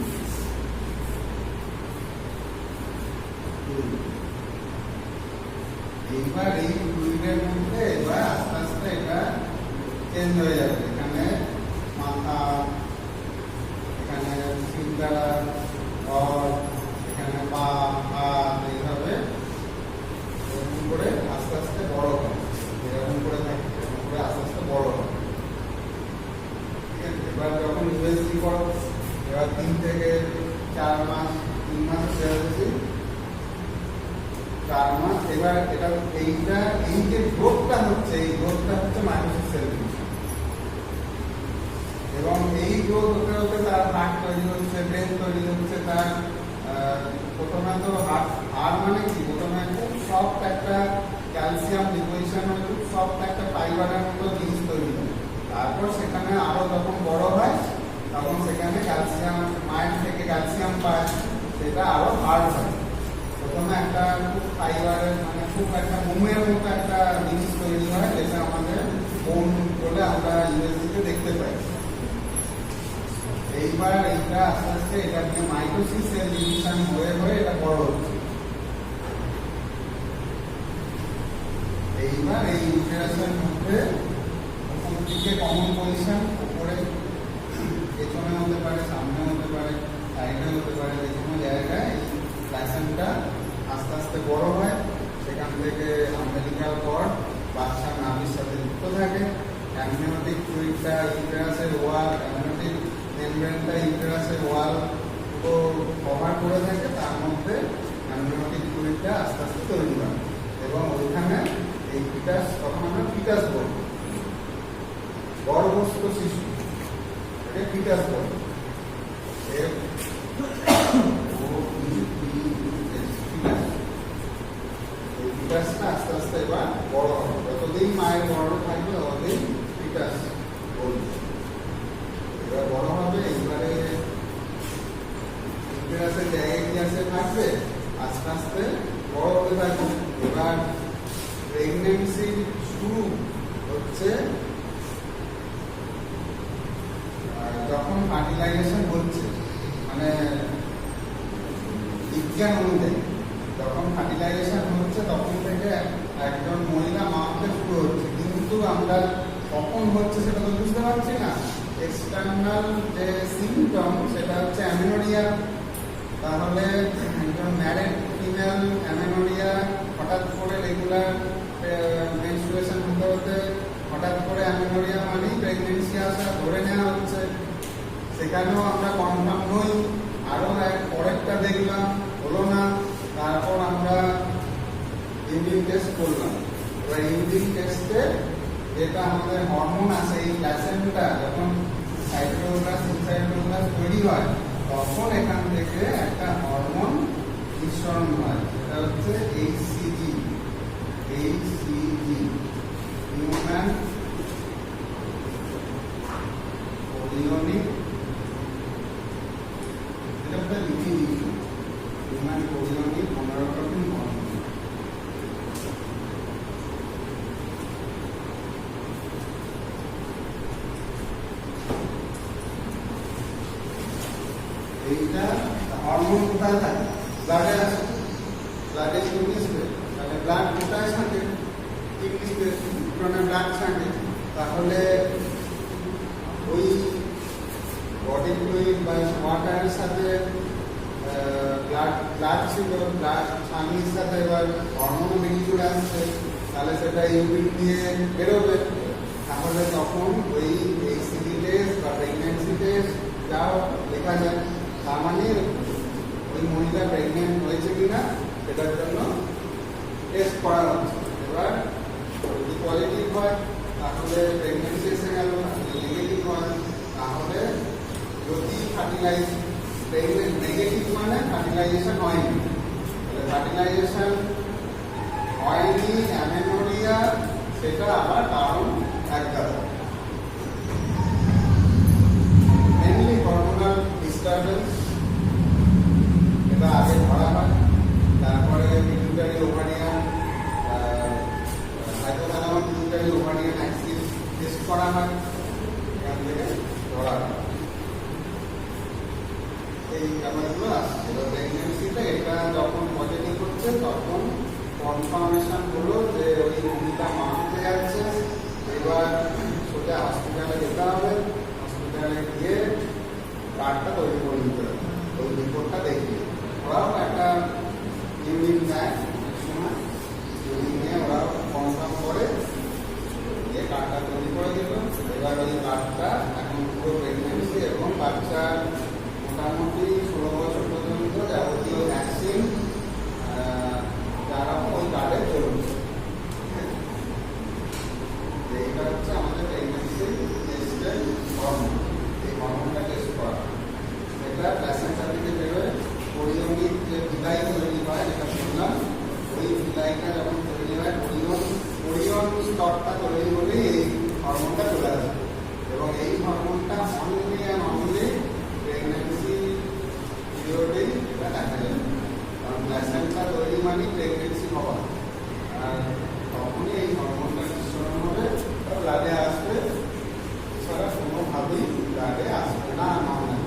Speaker 1: এইবার এই ফ্লুইডের মধ্যে এবার আস্তে আস্তে এটা চেঞ্জ হয়ে যাবে। এখানে মাথা, এখানে সিঙ্গারা, এখানে পা, হাত, এইভাবে এরকম করে আস্তে আস্তে বড় হয়। এরকম করে থাকে, এরকম করে আস্তে আস্তে বড় হয়। ঠিক আছে, এবার যখন ইউএসজি করো, এবার 3 থেকে 4 মাস, 3 মাস হয়েছে, 4 মাস। এবার এটা এইটা এই যে গ্রোথটা হচ্ছে, এই গ্রোথটা হচ্ছে মাইটোসিস সেল ডিভিশন। এবং এই গ্রোথ হতে হতে তার হার্ট তৈরি হচ্ছে, ব্রেন তৈরি হচ্ছে। তার প্রথমে তো হাড় মানে কি, প্রথমে খুব সফট একটা ক্যালসিয়াম ডিপোজিশন হয়, খুব সফট একটা ফাইবারের মতো জিনিস তৈরি হয়। তারপর সেখানে আরো যখন বড় হয়, তখন সেখানে ক্যালসিয়াম, মাইন্ড থেকে ক্যালসিয়াম পায়, সেটা আরো হার্ড হয়। প্রথমে একটা খুব ফাইবারের, মানে খুব একটা মোমের মতো একটা জিনিস তৈরি হয়, যেটা আমাদের বোন বলে আমরা ইউএসজিতে দেখতে পাই। এইবার এইটা আস্তে আস্তে এটাকে মাইটোসিস সেল ডিভিশন হয়ে হয়ে এটা বড় হচ্ছে। এইবার এই ইউটেরাসের মধ্যে উপর দিকে কমন পজিশন, উপরে পেছনে হতে পারে, সামনে হতে পারে, সাইডে হতে পারে, যে কোনো জায়গায় এই প্লাসেন্টা আস্তে আস্তে বড় হয়। সেখান থেকে আম্বিলিকাল কর্ড বাচ্চার নাভির সাথে যুক্ত থাকে। অ্যামনিওটিক ফ্লুইডটা ইউটেরাসের ওয়াল, অ্যামনিওটিক মেমব্রেনটা ইউটেরাসের ওয়াল কভার করে থাকে। তার মধ্যে অ্যামনিওটিক ফ্লুইডটা আস্তে আস্তে তৈরি হয় এবং ওইখানে এই ফিটাস, তখন আমরা ফিটাস বলবো, গর্ভস্থ শিশু, এটা ফিটাস বলবো। ফিটাসটা আস্তে আস্তে এবার বড় হবে, যতদিন মায়ের বড় থাকবে ততদিন ফিটাস বলবে। এবার বড় হবে, এইবারে ফিটাসের জায়গায় কি আসে থাকবে, আস্তে আস্তে বড় হতে থাকবে। এবার প্রেগনেন্সি শুরু হচ্ছে যখন ফার্টিলাইজেশন হচ্ছে, মানে বিজ্ঞান অনুযায়ী যখন ফার্টিলাইজেশন হচ্ছে তখন থেকে একজন মহিলা মা হতে শুরু হচ্ছে। কিন্তু আমরা কখন হচ্ছে সেটা তো বুঝতে পারছি না। এক্সটার্নাল যে সিমটম সেটা হচ্ছে অ্যামেনোরিয়া। তাহলে একজন ম্যারিড ফিমেল অ্যামেনোরিয়া, হঠাৎ করে রেগুলার মেনস্ট্রুয়েশন হতে হতে হঠাৎ করে অ্যামেনোরিয়া মানেই প্রেগনেন্সি আসা ধরে নেওয়া হচ্ছে। সেখানেও আমরা কনফার্ম নই। আরও পরেরটা দেখলাম, হলো না। তারপর আমরা ইউরিন টেস্ট করলাম। এবার ইউরিন টেস্টে যেটা আমাদের হরমোন আছে, এই প্লাসেন্টা যখন সাইটোপ্লাজম ইনসাইটোপ্লাজম তৈরি হয়, তখন এখান থেকে একটা হরমোন নিঃসরণ হয়, সেটা হচ্ছে এইচসিজি। হিউম্যান কোরিওনিক, এটা একটা লিখে দিচ্ছি, হিউম্যান কোরিওনিক মনোরকম হরমোন। এইটা হরমোন কোথায় থাকে, ব্লাডে আছে, ব্লাডে কিডনি স্পেস, তাহলে ব্লাড কোথায় থাকে, কিডনি স্পেস, ব্লাড থাকে। তাহলে ওই বডি ফ্লুইড বা ওয়াটারের সাথে ব্লাড ছিল, ব্লাড পানির সাথে এবার হরমোন বেরিয়ে চলে আসছে, তাহলে সেটা ইউরিন দিয়ে বেরোবে। তাহলে তখন ওই এইচসিজি টেস্ট বা প্রেগনেন্সি টেস্ট যাও লেখা যায়, তার মানে ওই মহিলা প্রেগনেন্ট হয়েছে কিনা সেটার জন্য টেস্ট করা হচ্ছে। এবার যদি পজিটিভ হয় তাহলে প্রেগনেন্সি এসে গেল, নেগেটিভ হয় তাহলে যদি নেগেটিভ মানে ফার্টিলাইজেশন হয়নি, তাহলে ফার্টিলাইজেশন তখন কনফার্মেশন হলো যে ওই রুগীটা মারতে যাচ্ছে, এবার সোজা হসপিটালে যেতে হবে, হসপিটালে গিয়ে কার্ডটা তৈরি করে নিতে হবে, ওই রিপোর্টটা দেখিয়ে ওরাও একটা ইউনিট নেয় সময়, ইউনিট নিয়ে ওরা কনফার্ম করে দিয়ে কার্ডটা তৈরি করে দিল। এবার ওই কার্ডটা এখন পুরো প্রেগনেন্সি এবং বাচ্চার মোটামুটি 16 বছর পর্যন্ত যাবতীয় ভ্যাকসিন তারা ওই কার্ডে চলবে। এইটা হচ্ছে আমাদের প্রেগনেন্সি টেস্টের হরমোন, এই হরমোনটা টেস্ট করা, এটা প্ল্যাসেন্টা থেকে বেরোয়। পরিয়নিক যে ভিলাই তৈরি হয় যেটা শুনলাম, ওই ভিলাইটা যখন তৈরি হয় পরিয়ন স্তরটা তৈরি হলেই এই হরমোনটা চলে আসে এবং এই হরমোনটা অনলি অ্যান্ড অনলি প্রেগনেন্সি পিরিয়ডেই এটা দেখা যায়, কারণ প্ল্যাসেন্টা তৈরি মানে প্রেগনেন্সি হওয়া, আর তখনই এই হরমোনটা নিঃসরণ হবে, ব্লাডে আসবে, এছাড়া কোনোভাবেই ব্লাডে আসবে না নর্মালি।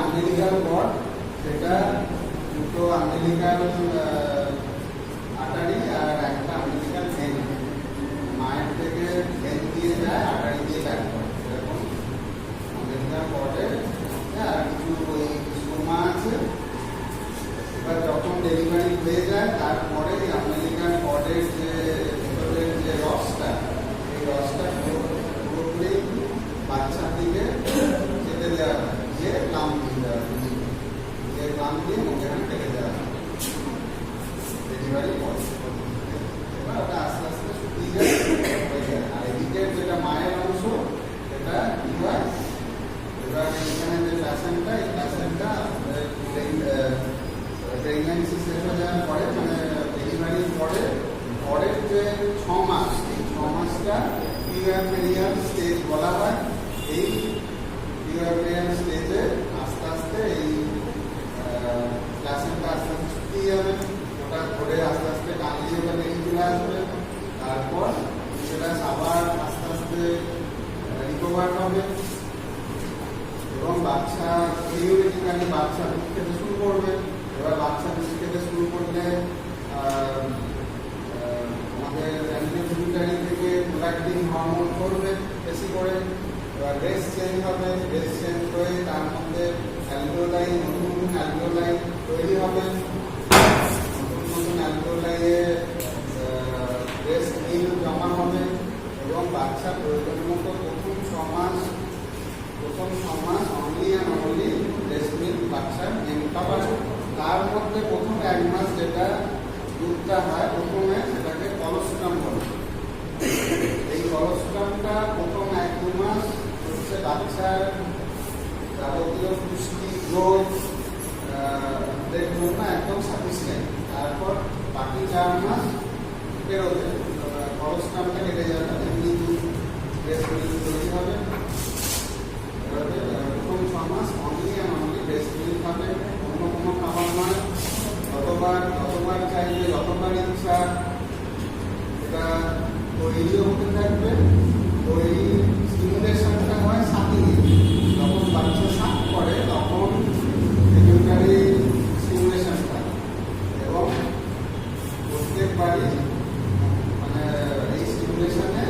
Speaker 1: আমেরিকান বট সেটা দুটো আমেরিকান আটারি আর একটা আমেরিকান ভেন, মায়ের থেকে ভেন দিয়ে যায় আটারি দিয়ে ব্যাক করে, সেরকম আমেরিকান বটের আর কিছু ওই সোমা আছে। এবার যখন ডেলিভারি হয়ে যায় তারপরে আমেরিকান বটের যে ভেতরের যে রসটা, এই রসটা পুরোপুরি বাচ্চার দিকে যেতে দেওয়া হয়, যে প্লাম দিয়ে দেওয়া হয়, যে প্লাম দিয়ে মুখেখানে কেটে দেওয়া হয় ডেলিভারি পরে। এবার ওটা আস্তে আস্তে শুকিয়ে যায় হয়ে যায়। আর এদিকের যেটা মায়ের অংশ সেটা কি হয়, এবার এখানে যে প্যাসেন্টটা, এই প্যাসেন্টটা প্রেগনেন্সি শেষ হয়ে যাওয়ার পরে মানে ডেলিভারির পরে পরের যে 6 মাস, এই 6 মাসটা পিউয়ারপেরিয়াল স্টেজ বলা হয়। এই পিউয়ারপেরিয়াল স্টেজে আস্তে আস্তে এই প্ল্যাসেন্টা আস্তে আস্তে শুকিয়ে যাবে, ওটা ধরে আস্তে আস্তে টানলে ওটা বেরিয়ে চলে আসবে, তারপর সেটা আবার আস্তে আস্তে রিকভার হবে এবং বাচ্চা থিওরিটিক্যালি বাচ্চা দুধ খেতে শুরু করবে। এবার বাচ্চা দুধ খেতে শুরু করলে আমাদের অ্যান্টিপিউটারি থেকে প্রোডাক্টিভ হরমোন করবে বেশি করে, এবার রেস চেঞ্জ হবে, রেস চেঞ্জ হয়ে তার মধ্যে অ্যালভিওলাই, নতুন নতুন অ্যালভিওলাই তৈরি হবে, নতুন নতুন অ্যালভিওলাইয়ে রেস মিল জমা হবে এবং বাচ্চা প্রয়োজন মতো প্রথম 6 মাস অনলি অ্যান্ড অনলি রেস মিল বাচ্চার নেমটা পারে। তার মধ্যে প্রথম 1 মাস যেটা দুধটা হয় প্রথমে সেটাকে কলস্ট্রাম বলে। এই কলস্ট্রামটা প্রথম 1-2 মাস হচ্ছে বাচ্চার যাবতীয় পুষ্টি গ্রোথ জন্য একদম সাফিসিয়েন্ট। তারপর বাকি 4 মাস বেরোবে, কলস্ট্রামটা কেটে যাবে, এমনি দুধ ব্রেস্ট মিল্ক তৈরি হবে। প্রথম 6 মাস only and only breast milk হবে, অন্য কোনো খাবার নয়। যতবার চাইলে যতবার ইচ্ছা এটা তৈরিও হতে থাকবে। ওই স্টিমুলেশনটা হয় সাকিয়ে, যখন বাচ্চা সাক করে তখন পিউটারি স্টিমুলেশন হয় এবং প্রত্যেকবারই মানে এই স্টিমুলেশনে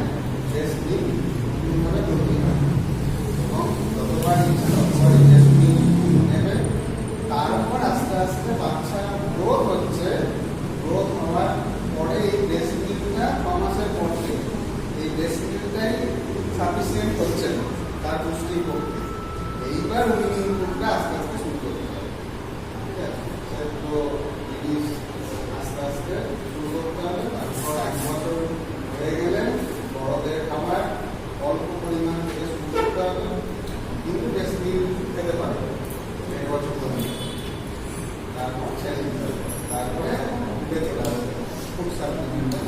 Speaker 1: ব্রেস্ট মিল্ক নতুনভাবে তৈরি হয় এবং যতবার ইচ্ছা ততবারই ব্রেস্ট মিল্ক নেবে। তারপর আস্তে আস্তে বাচ্চা গ্রোথ হচ্ছে, গ্রোথ হওয়ার পরে এই ব্রেস্ট মিল্কটা 6 মাসের পর থেকে এই ব্রেস্ট মিল্কটাই সাফিসিয়েন্ট হচ্ছে না তার পুষ্টির পক্ষে, এইবার উইনিং ফুডটা আস্তে আস্তে শুরু করতে হবে। ঠিক আছে, তো জিনিস আস্তে আস্তে শুরু করতে হবে। তারপর 1 বছর হয়ে গেলে বড়দের খাবার অল্প পরিমাণ থেকে শুরু করতে হবে, কিন্তু ব্রেস্ট মিল্ক খেতে পারবে 1 বছর পর্যন্ত, তারপর ছেড়ে দিতে হবে, তারপরে উঠে চলে আসবে খুব সাবধানে।